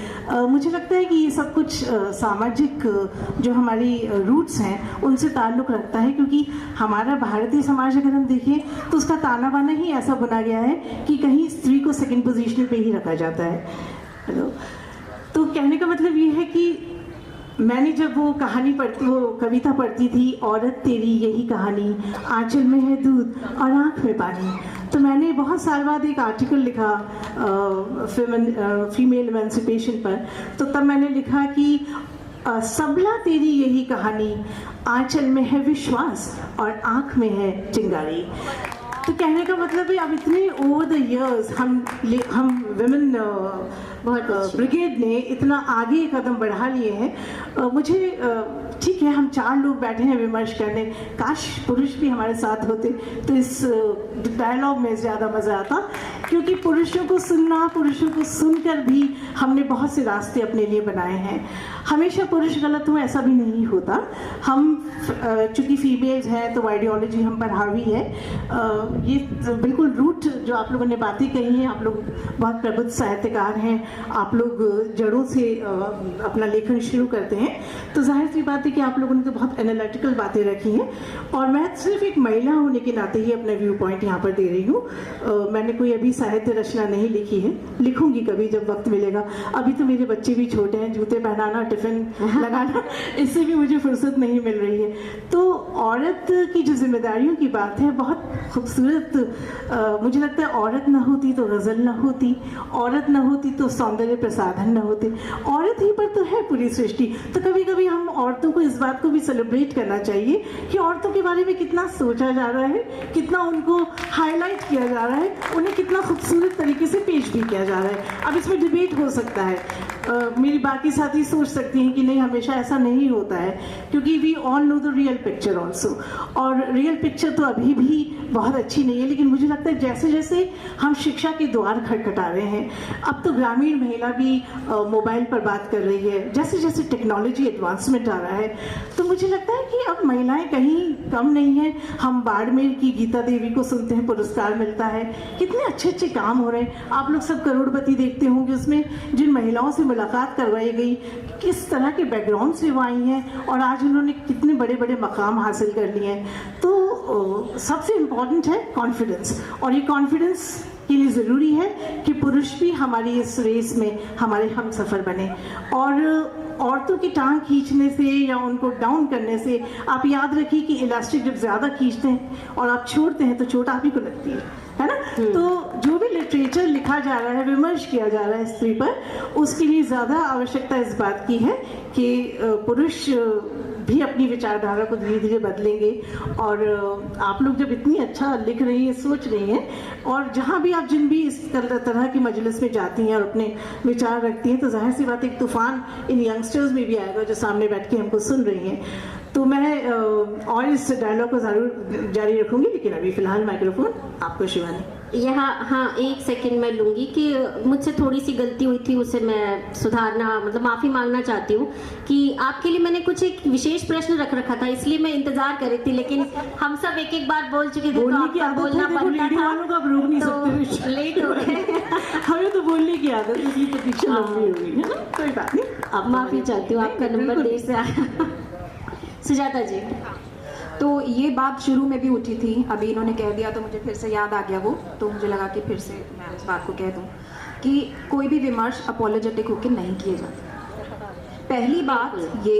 मुझे लगता है कि ये सब कुछ सामाजिक जो हमारी रूट्स हैं उनसे ताल्लुक़ रखता है, क्योंकि हमारा भारतीय समाज अगर हम देखें तो उसका ताना बाना ही ऐसा बना गया है कि कहीं स्त्री को सेकंड पोजीशन पे ही रखा जाता है। हेलो, तो कहने का मतलब ये है कि मैंने जब वो कविता पढ़ती थी, औरत तेरी यही कहानी, आंचल में है दूध और आँख में पानी, तो मैंने बहुत साल बाद एक आर्टिकल लिखा फीमेल एमेंसिपेशन पर। तो तब मैंने लिखा कि सबला तेरी यही कहानी, आंचल में है विश्वास और आँख में है चिंगारी। तो कहने का मतलब है अब इतने ओवर द इयर्स हम विमेन
बहुत अच्छी।
ब्रिगेड ने इतना आगे कदम बढ़ा लिए हैं। मुझे ठीक है, हम 4 लोग बैठे हैं विमर्श करने, काश पुरुष भी हमारे साथ होते तो इस डायलॉग में ज़्यादा मज़ा आता, क्योंकि पुरुषों को सुनना, पुरुषों को सुनकर भी हमने बहुत से रास्ते अपने लिए बनाए हैं। हमेशा पुरुष गलत हो ऐसा भी नहीं होता। हम चूँकि फीमेल्स हैं तो आइडियोलॉजी हम पर हावी है। ये बिल्कुल रूट जो आप लोगों ने बातें कही हैं, आप लोग बहुत प्रबुद्ध साहित्यकार हैं, आप लोग जड़ों से अपना लेखन शुरू करते हैं, तो जाहिर सी बात है कि आप लोगों ने तो बहुत एनालिटिकल बातें रखी हैं, और मैं सिर्फ एक महिला होने के नाते ही अपना व्यू पॉइंट यहाँ पर दे रही हूँ। मैंने कोई अभी साहित्य रचना नहीं लिखी है, लिखूंगी कभी जब वक्त मिलेगा। अभी तो मेरे बच्चे भी छोटे हैं, जूते पहनाना, टिफिन लगाना, इससे भी मुझे फुर्सत नहीं मिल रही है। तो औरत की जो जिम्मेदारियों की बात है बहुत खूबसूरत। मुझे लगता है औरत न होती तो गज़ल न होती, औरत न होती तो सौंदर्य प्रसाधन न होते, औरत ही पर तो है पूरी सृष्टि। तो कभी कभी हम औरतों को इस बात को भी सेलिब्रेट करना चाहिए कि औरतों के बारे में कितना सोचा जा रहा है, कितना उनको हाईलाइट किया जा रहा है, उन्हें कितना खूबसूरत तरीके से पेश भी किया जा रहा है। अब इसमें डिबेट हो सकता है, मेरी बाकी साथी सोच सकती हैं कि नहीं हमेशा ऐसा नहीं होता है, क्योंकि we all know the real picture also, और रियल पिक्चर तो अभी भी बहुत अच्छी नहीं है। लेकिन मुझे लगता है जैसे जैसे हम शिक्षा के द्वार खटखटा रहे हैं, अब तो ग्रामीण महिला भी मोबाइल पर बात कर रही है, जैसे जैसे टेक्नोलॉजी एडवांसमेंट आ रहा है, तो मुझे लगता है कि अब महिलाएं कहीं कम नहीं है। हम बाड़मेर की गीता देवी को सुनते हैं, पुरस्कार मिलता है, कितने अच्छे अच्छे काम हो रहे हैं। आप लोग सब करोड़पति देखते होंगे, उसमें जिन महिलाओं से मुलाकात करवाई गई, किस तरह के बैकग्राउंड से वो आई हैं, और आज उन्होंने कितने बड़े बड़े मकाम हासिल कर लिए हैं। तो सबसे इम्पॉर्टेंट है कॉन्फिडेंस, और ये कॉन्फिडेंस के लिए ज़रूरी है कि पुरुष भी हमारी इस रेस में हमारे हम सफ़र बने। और औरतों की टांग खींचने से या उनको डाउन करने से, आप याद रखिए कि इलास्टिक जब ज़्यादा खींचते हैं और आप छोड़ते हैं तो चोट आप ही को लगती है ना। तो जो भी लिटरेचर लिखा जा रहा है, विमर्श किया जा रहा है स्त्री पर, उसके लिए ज़्यादा आवश्यकता इस बात की है कि पुरुष भी अपनी विचारधारा को धीरे धीरे बदलेंगे। और आप लोग जब इतनी अच्छा लिख रही हैं, सोच रही हैं, और जहाँ भी आप जिन भी इस तरह की मजलिस में जाती हैं और अपने विचार रखती हैं, तो जाहिर सी बात एक तूफान इन यंगस्टर्स में भी आएगा जो सामने बैठ के हमको सुन रही हैं। तो मैं और इस डायलॉग को ज़रूर जारी रखूंगी, लेकिन अभी फिलहाल माइक्रोफोन आपको शिवानी।
यहाँ हाँ 1 सेकंड मैं लूँगी कि मुझसे थोड़ी सी गलती हुई थी, उसे मैं सुधारना, मतलब माफ़ी मांगना चाहती हूँ कि आपके लिए मैंने कुछ एक विशेष प्रश्न रख रखा था, इसलिए मैं इंतजार कर रही थी, लेकिन हम सब एक एक बार बोल चुके थे, तो आपका बोलना बनता था,
वालों का रोक नहीं सकते,
तो लेट हो गए।
हमें तो बोलने की आदत है, इसलिए प्रतीक्षा लंबी हो गई है ना। कोई बात नहीं,
आप माफ़ी चाहती हूँ, आपका नंबर देर से आया। सुजाता जी,
तो ये बात शुरू में भी उठी थी, अभी इन्होंने कह दिया तो मुझे फिर से याद आ गया वो, तो मुझे लगा कि फिर से मैं उस बात को कह दूं कि कोई भी विमर्श अपोलोजेटिक होकर नहीं किए जाते। पहली बात ये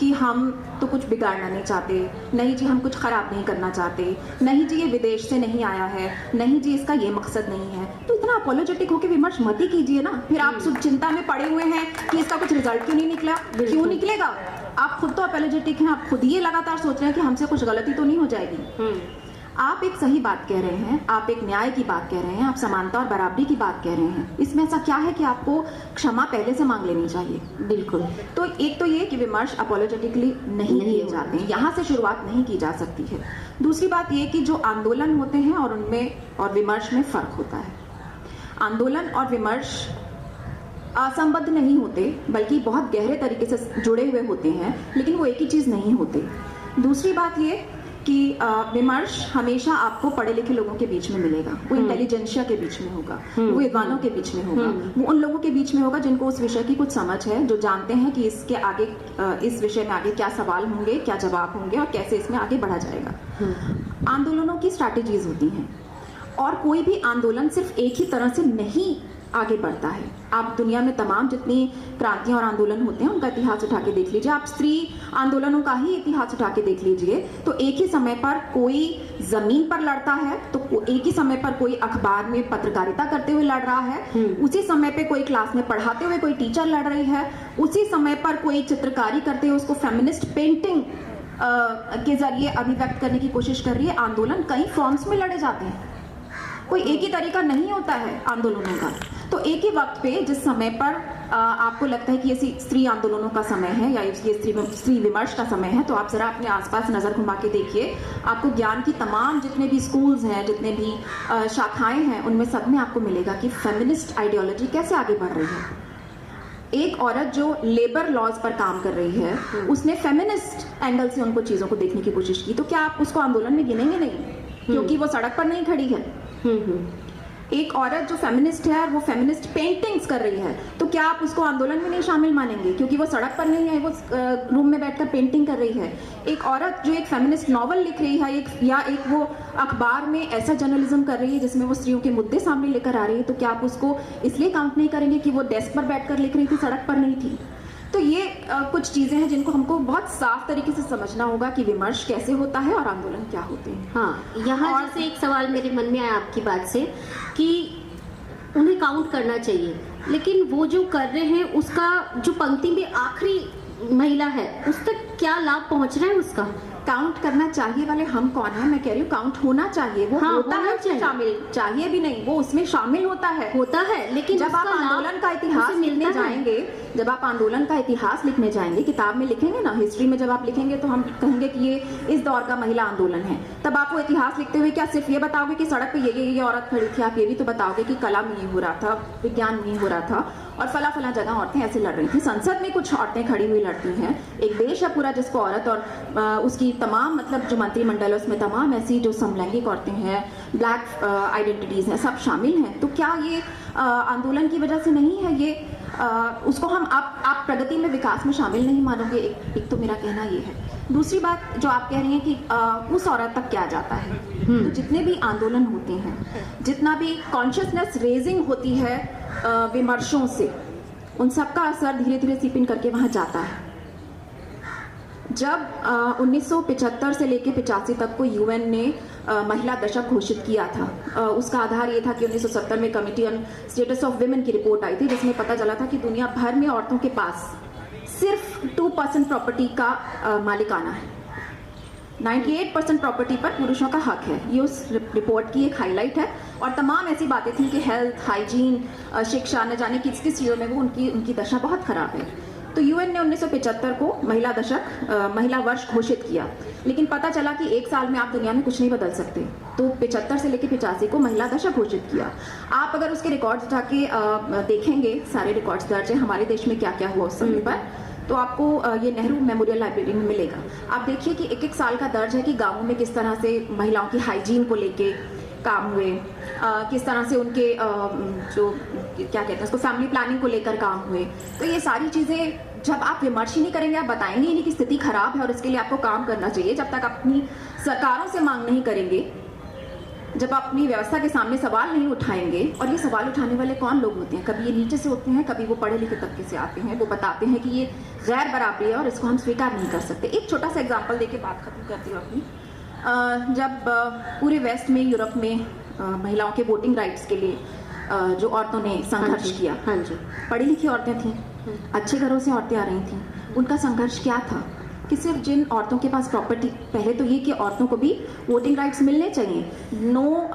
कि हम तो कुछ बिगाड़ना नहीं चाहते, नहीं जी हम कुछ ख़राब नहीं करना चाहते, नहीं जी ये विदेश से नहीं आया है, नहीं जी इसका ये मकसद नहीं है, तो इतना अपोलोजेटिक होकर विमर्श मत ही कीजिए ना। फिर आप सब चिंता में पड़े हुए हैं कि इसका कुछ रिजल्ट क्यों नहीं निकला, क्यों निकलेगा। आप खुद तो अपोलोजेटिक हैं, आप खुद ही ये लगातार सोच रहे हैं कि हमसे कुछ गलती तो नहीं हो जाएगी। आप एक सही बात कह रहे हैं, आप एक न्याय की बात कह रहे हैं, आप समानता और बराबरी की बात कह रहे हैं। इसमें ऐसा क्या है कि आपको क्षमा पहले से मांग लेनी चाहिए।
बिल्कुल।
तो एक तो ये कि विमर्श अपोलोजेटिकली नहीं किए जाते हैं, यहाँ से शुरुआत नहीं की जा सकती है। दूसरी बात ये कि जो आंदोलन होते हैं और उनमें और विमर्श में फ़र्क होता है। आंदोलन और विमर्श असंबद्ध नहीं होते, बल्कि बहुत गहरे तरीके से जुड़े हुए होते हैं, लेकिन वो एक ही चीज़ नहीं होते। दूसरी बात ये कि विमर्श हमेशा आपको पढ़े लिखे लोगों के बीच में मिलेगा, वो इंटेलिजेंशिया के बीच में होगा, वो विद्वानों के बीच में होगा, वो उन लोगों के बीच में होगा जिनको उस विषय की कुछ समझ है, जो जानते हैं कि इसके आगे इस विषय में आगे क्या सवाल होंगे, क्या जवाब होंगे और कैसे इसमें आगे बढ़ा जाएगा। आंदोलनों की स्ट्रैटेजीज होती हैं, और कोई भी आंदोलन सिर्फ एक ही तरह से नहीं आगे बढ़ता है। आप दुनिया में तमाम जितनी क्रांतियां और आंदोलन होते हैं उनका इतिहास उठा के देख लीजिए, आप स्त्री आंदोलनों का ही इतिहास उठा के देख लीजिए, तो एक ही समय पर कोई जमीन पर लड़ता है, तो एक ही समय पर कोई अखबार में पत्रकारिता करते हुए लड़ रहा है, उसी समय पे कोई क्लास में पढ़ाते हुए कोई टीचर लड़ रही है, उसी समय पर कोई चित्रकारी करते हुए उसको फेमिनिस्ट पेंटिंग के जरिए अभिव्यक्त करने की कोशिश कर रही है। आंदोलन कई फॉर्म्स में लड़े जाते हैं, कोई एक ही तरीका नहीं होता है आंदोलनों का। तो एक ही वक्त पे जिस समय पर आपको लगता है कि ये स्त्री आंदोलनों का समय है या ये स्त्री विमर्श का समय है, तो आप जरा अपने आसपास नजर घुमा के देखिए, आपको ज्ञान की तमाम जितने भी स्कूल्स हैं, जितने भी शाखाएं हैं, उनमें सब में आपको मिलेगा कि फेमिनिस्ट आइडियोलॉजी कैसे आगे बढ़ रही है। एक औरत जो लेबर लॉज पर काम कर रही है, उसने फेमिनिस्ट एंगल से उनको चीजों को देखने की कोशिश की, तो क्या आप उसको आंदोलन में गिनेंगे? नहीं, क्योंकि वो सड़क पर नहीं खड़ी है। एक औरत जो फेमिनिस्ट है, वो फेमिनिस्ट पेंटिंग्स कर रही है, तो क्या आप उसको आंदोलन में नहीं शामिल मानेंगे? क्योंकि वो सड़क पर नहीं है, वो रूम में बैठकर पेंटिंग कर रही है। एक औरत जो एक फेमिनिस्ट नॉवल लिख रही है, एक वो अखबार में ऐसा जर्नलिज्म कर रही है जिसमें वो स्त्रियों के मुद्दे सामने लेकर आ रही है, तो क्या आप उसको इसलिए काउंट नहीं करेंगे कि वो डेस्क पर बैठकर लिख रही थी, सड़क पर नहीं थी? तो ये कुछ चीजें हैं जिनको हमको बहुत साफ तरीके से समझना होगा कि विमर्श कैसे होता है और आंदोलन क्या होते हैं।
हाँ, यहाँ जैसे एक सवाल मेरे मन में आया आपकी बात से कि उन्हें काउंट करना चाहिए, लेकिन वो जो कर रहे हैं उसका जो पंक्ति में आखिरी महिला है उस तक क्या लाभ पहुंच रहा है उसका?
काउंट करना चाहिए वाले हम कौन है? मैं कह रही हूँ काउंट होना चाहिए, वो
हाँ,
होता
होना
है,
चाहिए।
शामिल चाहिए भी नहीं, वो उसमें शामिल होता है,
लेकिन
जब आप आंदोलन का इतिहास लिखने जाएंगे, जब आप आंदोलन का इतिहास लिखने जाएंगे, किताब में लिखेंगे ना, हिस्ट्री में जब आप लिखेंगे तो हम कहेंगे कि ये इस दौर का महिला आंदोलन है, तब आप वो इतिहास लिखते हुए क्या सिर्फ ये बताओगे कि सड़क पे ये औरत खड़ी थी? आप ये भी तो बताओगे कि कला में ये हो रहा था, विज्ञान में ये हो रहा था, और फला जगह औरतें ऐसे लड़ रही थी, संसद में कुछ औरतें खड़ी हुई लड़ती हैं, एक देश है पूरा जिसको औरत और उसकी तमाम मतलब जो मंत्रिमंडल है उसमें तमाम ऐसी जो समलैंगिक औरतें हैं, ब्लैक आइडेंटिटीज हैं, सब शामिल हैं। तो क्या ये आंदोलन की वजह से नहीं है? ये उसको हम आप प्रगति में, विकास में शामिल नहीं मानोगे? एक तो मेरा कहना ये है। दूसरी बात जो आप कह रही हैं कि उस औरत तक क्या जाता है, तो जितने भी आंदोलन होते हैं, जितना भी कॉन्शियसनेस रेजिंग होती है विमर्शों से, उन सबका असर धीरे धीरे सीप इन करके वहां जाता है। जब 1975 से लेकर 85 तक को यूएन ने महिला दशक घोषित किया था, उसका आधार ये था कि 1970 में committee on status of women की रिपोर्ट आई थी, जिसमें पता चला था कि दुनिया भर में औरतों के पास सिर्फ 2% प्रॉपर्टी का मालिकाना है, 98% प्रॉपर्टी पर पुरुषों का हक है। ये उस रिपोर्ट की एक हाईलाइट है, और तमाम ऐसी बातें थी कि हेल्थ, हाइजीन, शिक्षा, न जाने किस किस चीज़ों में वो उनकी दशा बहुत खराब है। तो यूएन ने 1975 को महिला वर्ष घोषित किया, लेकिन पता चला कि एक साल में आप दुनिया में कुछ नहीं बदल सकते, तो 75 से लेकर 85 को महिला दशक घोषित किया। आप अगर उसके रिकॉर्ड्स उठा के देखेंगे, सारे रिकॉर्ड्स दर्ज हैं हमारे देश में क्या क्या हुआ उस समय पर, तो आपको ये नेहरू मेमोरियल लाइब्रेरी में मिलेगा। आप देखिए कि एक साल का दर्ज है कि गाँवों में किस तरह से महिलाओं की हाइजीन को लेके काम हुए, किस तरह से उनके जो क्या कहते हैं उसको फैमिली प्लानिंग को लेकर काम हुए। तो ये सारी चीज़ें जब आप विमर्श ही नहीं करेंगे, आप बताएंगे ही नहीं कि स्थिति खराब है और इसके लिए आपको काम करना चाहिए, जब तक अपनी सरकारों से मांग नहीं करेंगे, जब आप अपनी व्यवस्था के सामने सवाल नहीं उठाएंगे। और ये सवाल उठाने वाले कौन लोग होते हैं? कभी ये नीचे से होते हैं, कभी वो पढ़े लिखे तबके से आते हैं, वो बताते हैं कि ये गैर बराबरी है और इसको हम स्वीकार नहीं कर सकते। एक छोटा सा एग्जाम्पल देके बात खत्म करती हूँ अपनी। जब पूरे वेस्ट में, यूरोप में महिलाओं के वोटिंग राइट्स के लिए जो औरतों ने संघर्ष किया,
हाँ जी,
पढ़ी लिखी औरतें थीं, अच्छे घरों से औरतें आ रही थीं, उनका संघर्ष क्या था कि सिर्फ जिन औरतों के पास प्रॉपर्टी, पहले तो ये कि औरतों को भी वोटिंग राइट्स मिलने चाहिए, नो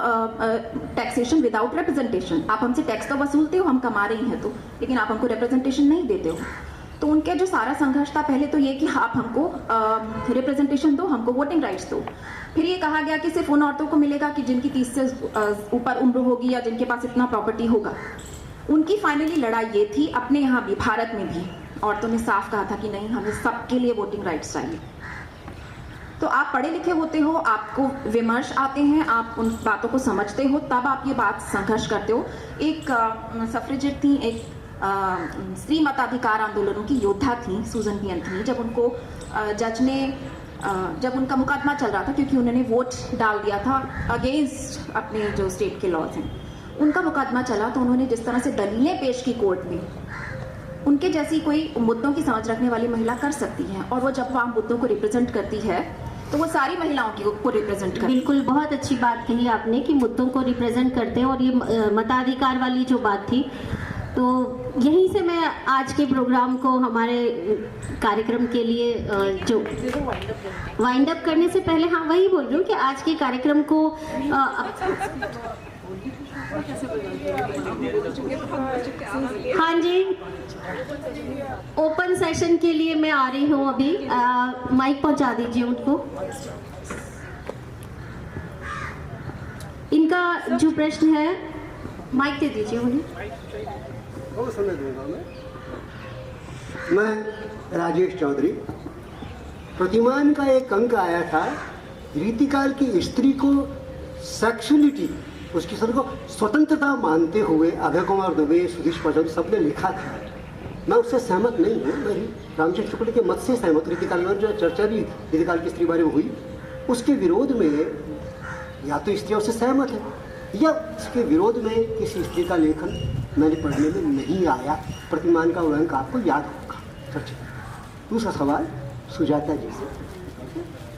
टैक्सेशन विदाउट रिप्रेजेंटेशन। आप हमसे टैक्स तो वसूलते हो, हम कमा रही हैं तो, लेकिन आप हमको रिप्रेजेंटेशन नहीं देते हो। तो उनके जो सारा संघर्ष था, पहले तो ये कि आप हमको रिप्रेजेंटेशन दो, हमको वोटिंग राइट्स दो। फिर ये कहा गया कि सिर्फ उन औरतों को मिलेगा कि जिनकी 30 से ऊपर उम्र होगी या जिनके पास इतना प्रॉपर्टी होगा। उनकी फाइनली लड़ाई ये थी, अपने यहाँ भी, भारत में भी औरतों ने साफ कहा था कि नहीं, हमें सबके लिए वोटिंग राइट्स चाहिए। तो आप पढ़े लिखे होते हो, आपको विमर्श आते हैं, आप उन बातों को समझते हो, तब आप ये बात संघर्ष करते हो। एक सफ्रेजेट थी, एक स्त्री मताधिकार आंदोलनों की योद्धा थी, सूजन बी एंथनी। जब उनको जज ने, जब उनका मुकदमा चल रहा था क्योंकि उन्होंने वोट डाल दिया था अगेंस्ट अपने जो स्टेट के लॉज हैं, उनका मुकदमा चला, तो उन्होंने जिस तरह से दलीलें पेश की कोर्ट में, उनके जैसी कोई मुद्दों की समझ रखने वाली महिला कर सकती है। और वो जब वहाँ मुद्दों को रिप्रेजेंट करती है तो वो सारी महिलाओं को रिप्रेजेंट करती है।
बिल्कुल, बहुत अच्छी बात कही आपने कि मुद्दों को रिप्रेजेंट करते हैं। और ये मताधिकार वाली जो बात थी, तो यहीं से मैं आज के प्रोग्राम को, हमारे कार्यक्रम के लिए जो वाइंड अप करने से पहले, हाँ वही बोल रही हूँ कि आज के कार्यक्रम को हाँ जी, ओपन सेशन के लिए मैं आ रही हूँ अभी। माइक पहुंचा दीजिए उनको। इनका जो प्रश्न है, माइक दे दीजिए उन्हें।
बहुत समय दूंगा मैं राजेश चौधरी। प्रतिमान का एक अंक आया था, रीतिकाल की स्त्री को सेक्सुअलिटी, उसकी सर को स्वतंत्रता मानते हुए अभय कुमार दुबे, सुधीश पचौरी सबने लिखा था। मैं उससे सहमत नहीं हूँ। मैं रामचंद्र शुक्ल के मत से सहमत। रीतिकाल में जो चर्चा भी रीतिकाल की स्त्री बारे में हुई, उसके विरोध में या तो स्त्री उससे सहमत है या उसके विरोध में किसी स्त्री का लेखन मैंने पढ़ने में नहीं आया। प्रतिमान का अंक आपको याद होगा। चर्चा। दूसरा सवाल सुजाता जी से।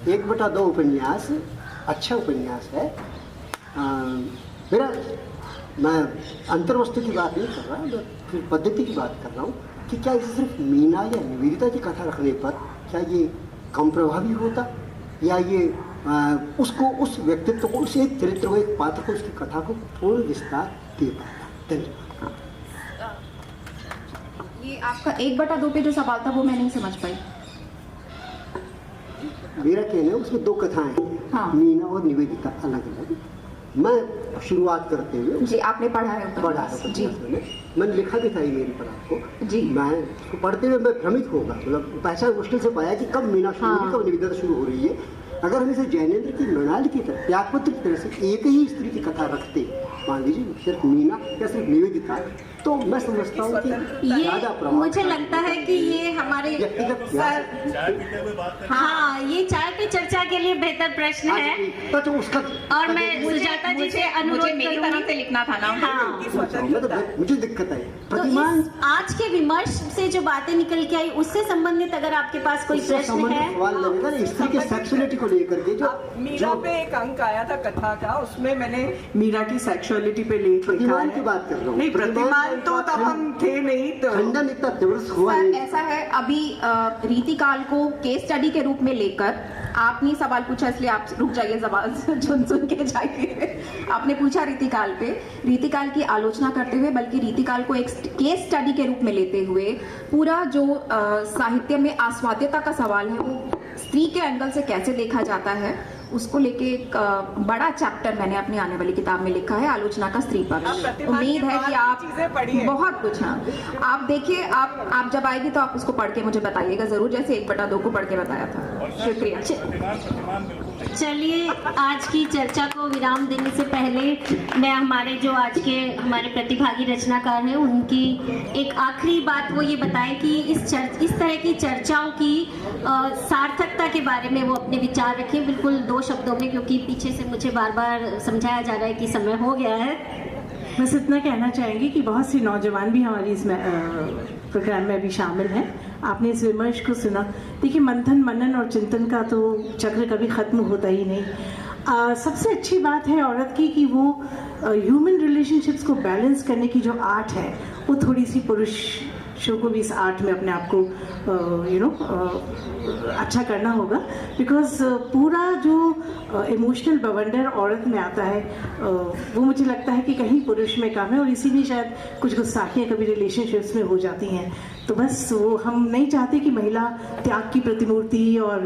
1/2 उपन्यास अच्छा उपन्यास है। मैं अंतर्वस्तु की बात नहीं कर रहा, मैं फिर पद्धति की बात कर रहा हूँ कि क्या इसे सिर्फ मीना या निवेदिता की कथा रखने पर क्या ये कम प्रभावी होता, या ये उसको, उस व्यक्तित्व को, उस एक चरित्र को, एक पात्र को, उसकी कथा को पूर्ण विस्तार दे पाता। धन्यवाद।
ये आपका 1/2 पे जो सवाल था वो मैं नहीं समझ पाई।
मेरा कहना है उसमें 2 कथाएं हैं।
हाँ।
मीना और निवेदिता अलग अलग। मैं शुरुआत करते हुए
जी, आपने पढ़ा है
पढ़ा है
जी
मैंने लिखा भी था ईमेल पर आपको
जी।
मैं उसको पढ़ते हुए मैं भ्रमित होगा, मतलब पहचान मुश्किल से पाया कि कब मीना शुरू हुई, कब निवेदिता शुरू हो रही है। अगर हम इसे जैनेन्द्र की मृणाल की तरह, त्यागपत्र की तरह से एक ही स्त्री की कथा रखते, मान लीजिए सिर्फ मीना या सिर्फ निवेदिता, तो मैं समझता हूँ कि ज़्यादा प्रभाव।
मुझे लगता है कि ये हमारे
व्यक्तिगत
हाँ, ये चाय पे चर्चा के लिए बेहतर प्रश्न है।
तो उसका
और मैं सुजाता जी से अनुरोध
मेरी तरफ से लिखना था ना।
हाँ,
मुझे दिक्कत आई।
तो
प्रतिमान
इस आज के विमर्श से जो बातें निकल के आई, उससे संबंधित अगर आपके पास कोई
उससे
प्रश्न
संबंधित
है।
सवाल लगेगा ना, स्त्री के सेक्सुअलिटी को लेकर के जो
मीरा पे एक अंक आया था कथा का, उसमें मैंने मीरा की सेक्सुअलिटी पे लेख लिखा
प्रतिमान
है।
की बात कर रहा हूँ।
नहीं, प्रतिमान तो तब हम थे नहीं, तो
खंडन इतना तीव्र हुआ
सर,
नहीं।
ऐसा है, अभी रीतिकाल को केस स्टडी के रूप में लेकर आपने सवाल पूछा, इसलिए आप रुक जाइए, सवाल सुन के जाइए। आपने पूछा रीतिकाल पे, रीतिकाल की आलोचना करते हुए, बल्कि रीतिकाल को एक केस स्टडी के रूप में लेते हुए पूरा जो साहित्य में आस्वाद्यता का सवाल है वो स्त्री के एंगल से कैसे देखा जाता है, उसको लेके एक बड़ा चैप्टर मैंने अपनी आने वाली किताब में लिखा है, आलोचना का स्त्री पक्ष। उम्मीद है कि आप बहुत कुछ, हाँ, आप देखिए, आप जब आएगी तो आप उसको पढ़ के मुझे बताइएगा जरूर, जैसे 1/2 को पढ़ के बताया था। शुक्रिया।
चलिए, आज की चर्चा को विराम देने से पहले मैं हमारे प्रतिभागी रचनाकार हैं, उनकी एक आखिरी बात वो ये बताएं कि इस तरह की चर्चाओं की सार्थकता के बारे में वो अपने विचार रखें, बिल्कुल 2 शब्दों में, क्योंकि पीछे से मुझे बार बार समझाया जा रहा है कि समय हो गया है।
बस इतना कहना चाहेंगे कि बहुत सी नौजवान भी हमारी इस प्रोग्राम में अभी शामिल हैं। आपने इस विमर्श को सुना। देखिए, मंथन, मनन और चिंतन का तो चक्र कभी ख़त्म होता ही नहीं। सबसे अच्छी बात है औरत की कि वो ह्यूमन रिलेशनशिप्स को बैलेंस करने की जो आर्ट है, वो थोड़ी सी पुरुषों को भी इस आर्ट में अपने आप को अच्छा करना होगा। बिकॉज पूरा जो इमोशनल बवंडर औरत में आता है, वो मुझे लगता है कि कहीं पुरुष में कम है, और इसीलिए शायद कुछ गुस्ताखियाँ कभी रिलेशनशिप्स में हो जाती हैं। तो बस वो हम नहीं चाहते कि महिला त्याग की प्रतिमूर्ति और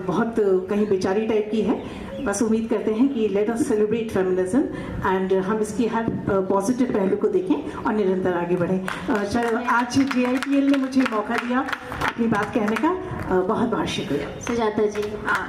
बहुत कहीं बेचारी टाइप की है। बस उम्मीद करते हैं कि let us celebrate feminism and हम इसकी हर पॉजिटिव पहलू को देखें और निरंतर आगे बढ़ें। आज JIPL ने मुझे मौका दिया अपनी बात कहने का, बहुत बहुत शुक्रिया।
सुजाता जी,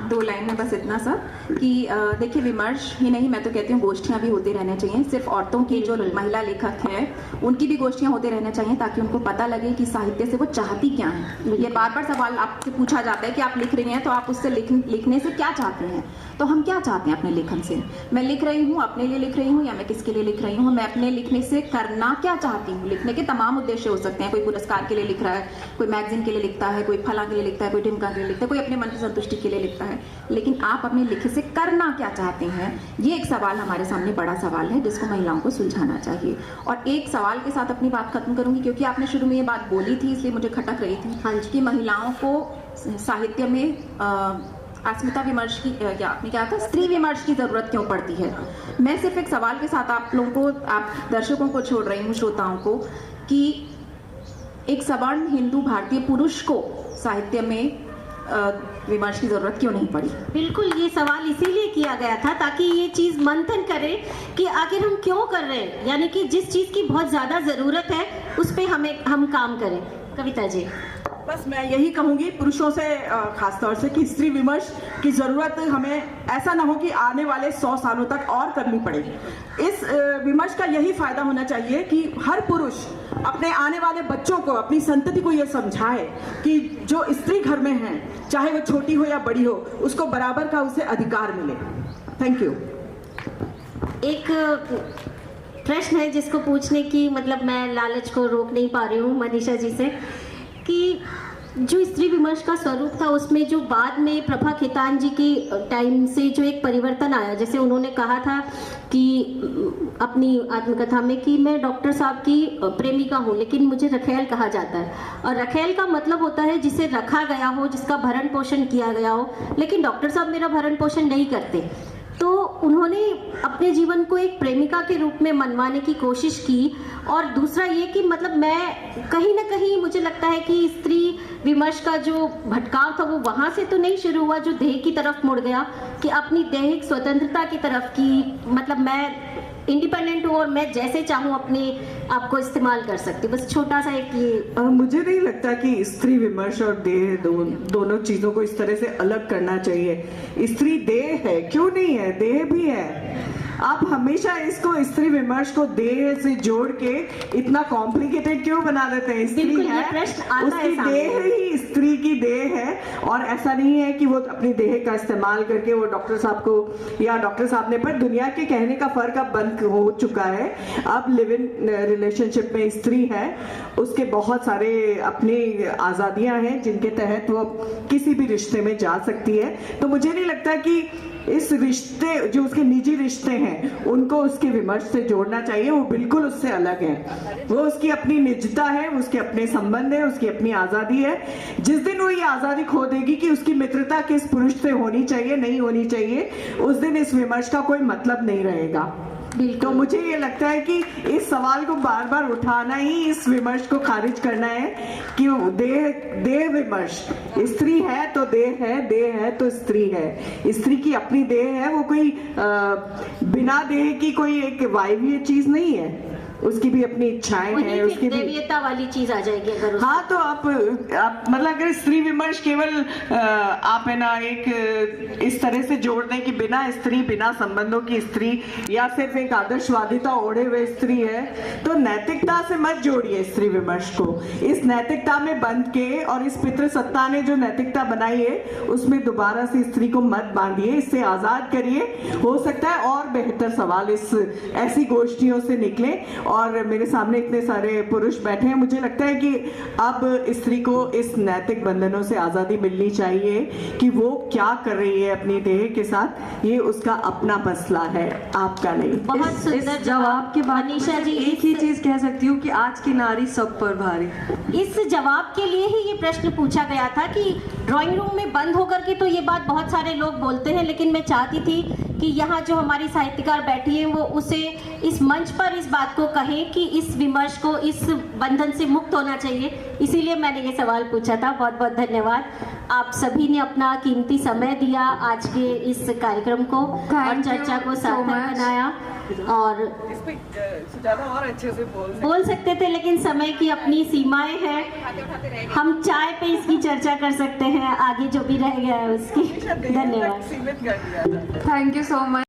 2 लाइन में बस इतना सा कि देखिए, विमर्श ही नहीं, मैं तो कहती हूँ गोष्ठियाँ भी होती रहना चाहिए। सिर्फ औरतों की, जो महिला लेखक हैं उनकी भी गोष्ठियाँ होते रहना चाहिए, ताकि उनको पता लगे कि साहित्य से वो चाहती क्या है। ये बार बार सवाल आपसे पूछा जाता है कि आप लिख रही हैं तो आप उससे लिखने से क्या चाहती हैं। तो हम क्या चाहते हैं अपने लेखन से? मैं लिख रही हूँ, अपने लिए लिख रही हूँ या मैं किसके लिए लिख रही हूँ? मैं अपने लिखने से करना क्या चाहती हूँ? लिखने के तमाम उद्देश्य हो सकते हैं। कोई पुरस्कार के लिए लिख रहा है, कोई मैगजीन के लिए लिखता है, कोई फला के लिए लिखता है, कोई ढिमका के लिए लिखता है, कोई अपने मन की संतुष्टि के लिए लिखता है। लेकिन आप अपने लिखे से करना क्या चाहते हैं, ये एक सवाल हमारे सामने बड़ा सवाल है, जिसको महिलाओं को सुलझाना चाहिए। और एक सवाल के साथ अपनी बात खत्म करूंगी, क्योंकि आपने शुरू में ये बात बोली थी, इसलिए मुझे खटक रही थी कि महिलाओं को साहित्य में अस्मिता विमर्श की क्या आपने क्या था, स्त्री विमर्श की जरूरत क्यों पड़ती है। मैं सिर्फ एक सवाल के साथ आप लोगों को, आप दर्शकों को छोड़ रही हूँ, श्रोताओं को, कि एक सवर्ण हिंदू भारतीय पुरुष को साहित्य में विमर्श की जरूरत क्यों नहीं पड़ी।
बिल्कुल, ये सवाल इसीलिए किया गया था ताकि ये चीज मंथन करे कि आखिर हम क्यों कर रहे हैं, यानी कि जिस चीज की बहुत ज्यादा जरूरत है उस पे हम काम करें। कविता जी।
बस मैं यही कहूंगी पुरुषों से खासतौर से कि स्त्री विमर्श की जरूरत हमें ऐसा ना हो कि आने वाले 100 सालों तक और करनी पड़े। इस विमर्श का यही फायदा होना चाहिए कि हर पुरुष अपने आने वाले बच्चों को, अपनी संतति को यह समझाए कि जो स्त्री घर में है, चाहे वो छोटी हो या बड़ी हो, उसको बराबर का उसे अधिकार मिले। Thank you.
एक प्रश्न है जिसको पूछने की मतलब मैं लालच को रोक नहीं पा रही हूँ मनीषा जी से, कि जो स्त्री विमर्श का स्वरूप था उसमें जो बाद में प्रभा खेतान जी की टाइम से जो एक परिवर्तन आया, जैसे उन्होंने कहा था कि अपनी आत्मकथा में कि मैं डॉक्टर साहब की प्रेमिका हूँ लेकिन मुझे रखेल कहा जाता है, और रखेल का मतलब होता है जिसे रखा गया हो, जिसका भरण पोषण किया गया हो, लेकिन डॉक्टर साहब मेरा भरण पोषण नहीं करते। तो उन्होंने अपने जीवन को एक प्रेमिका के रूप में मनवाने की कोशिश की। और दूसरा ये कि मतलब मैं कहीं ना कहीं मुझे लगता है कि स्त्री विमर्श का जो भटकाव था वो वहाँ से तो नहीं शुरू हुआ जो देह की तरफ मुड़ गया, कि अपनी दैहिक स्वतंत्रता की तरफ की, मतलब मैं इंडिपेंडेंट हूँ और मैं जैसे चाहूँ अपने आप को इस्तेमाल कर सकती। बस छोटा सा एक ये
मुझे नहीं लगता कि स्त्री विमर्श और देह दोनों चीजों को इस तरह से अलग करना चाहिए। स्त्री देह है, क्यों नहीं है, देह भी है। आप हमेशा इसको स्त्री विमर्श को देह से जोड़ के इतना कॉम्प्लिकेटेड क्यों बना देते हैं। स्त्री है, उसकी देह ही स्त्री की देह है, और ऐसा नहीं है कि वो अपनी देह का इस्तेमाल करके वो डॉक्टर साहब को या डॉक्टर साहब ने, पर दुनिया के कहने का फर्क अब बंद हो चुका है। अब लिव इन रिलेशनशिप में स्त्री है, उसके बहुत सारे अपनी आजादियां हैं जिनके तहत वो किसी भी रिश्ते में जा सकती है। तो मुझे नहीं लगता कि इस रिश्ते, जो उसके निजी रिश्ते हैं, उनको उसके विमर्श से जोड़ना चाहिए। वो बिल्कुल उससे अलग है, वो उसकी अपनी निजता है, उसके अपने संबंध है, उसकी अपनी आजादी है। जिस दिन वो ये आजादी खो देगी कि उसकी मित्रता किस पुरुष से होनी चाहिए, नहीं होनी चाहिए, उस दिन इस विमर्श का कोई मतलब नहीं रहेगा। तो मुझे ये लगता है कि इस सवाल को बार बार उठाना ही इस विमर्श को खारिज करना है कि देह विमर्श, स्त्री है तो देह है, देह है तो स्त्री है। स्त्री की अपनी देह है, वो कोई बिना देह की कोई एक वायवीय चीज नहीं है, उसकी भी अपनी इच्छाएं हैं, उसकी
देवीयता वाली चीज आ जाएगी अगर
हाँ। तो आप मतलब अगर स्त्री विमर्श केवल आप है ना एक इस तरह से जोड़ दें कि बिना स्त्री, बिना संबंधों की स्त्री, या सिर्फ एक आदर्शवादिता ओढ़े हुए स्त्री है, तो नैतिकता से मत जोड़िए स्त्री विमर्श को। इस नैतिकता में बंध के और इस पितृसत्ता ने जो नैतिकता बनाई है उसमें दोबारा से स्त्री को मत बांधिए, इससे आजाद करिए। हो सकता है और बेहतर सवाल इस ऐसी गोष्ठियों से निकले। और मेरे सामने इतने सारे पुरुष बैठे हैं, मुझे लगता है कि अब स्त्री को इस नैतिक बंधनों से आजादी मिलनी चाहिए कि वो क्या कर रही है अपनी देह के साथ, ये उसका अपना मसला है, आपका नहीं।
बहुत सुंदर जवाब के बाद मनीषा जी
एक ही चीज कह सकती हूँ कि आज की नारी सब पर भारी।
इस जवाब के लिए ही ये प्रश्न पूछा गया था कि ड्राइंग रूम में बंद होकर के तो ये बात बहुत सारे लोग बोलते हैं, लेकिन मैं चाहती थी कि यहाँ जो हमारी साहित्यकार बैठी हैं वो उसे इस मंच पर इस बात को कहें कि इस विमर्श को, इस बंधन से मुक्त होना चाहिए। इसीलिए मैंने ये सवाल पूछा था। बहुत बहुत धन्यवाद, आप सभी ने अपना कीमती समय दिया आज के इस कार्यक्रम को और चर्चा को सार्थक बनाया। और
ज्यादा और अच्छे से
बोल सकते थे, लेकिन समय की अपनी सीमाएं हैं। हम चाय पे इसकी चर्चा कर सकते हैं, आगे जो भी रह गया है उसकी। धन्यवाद।
Thank you so much.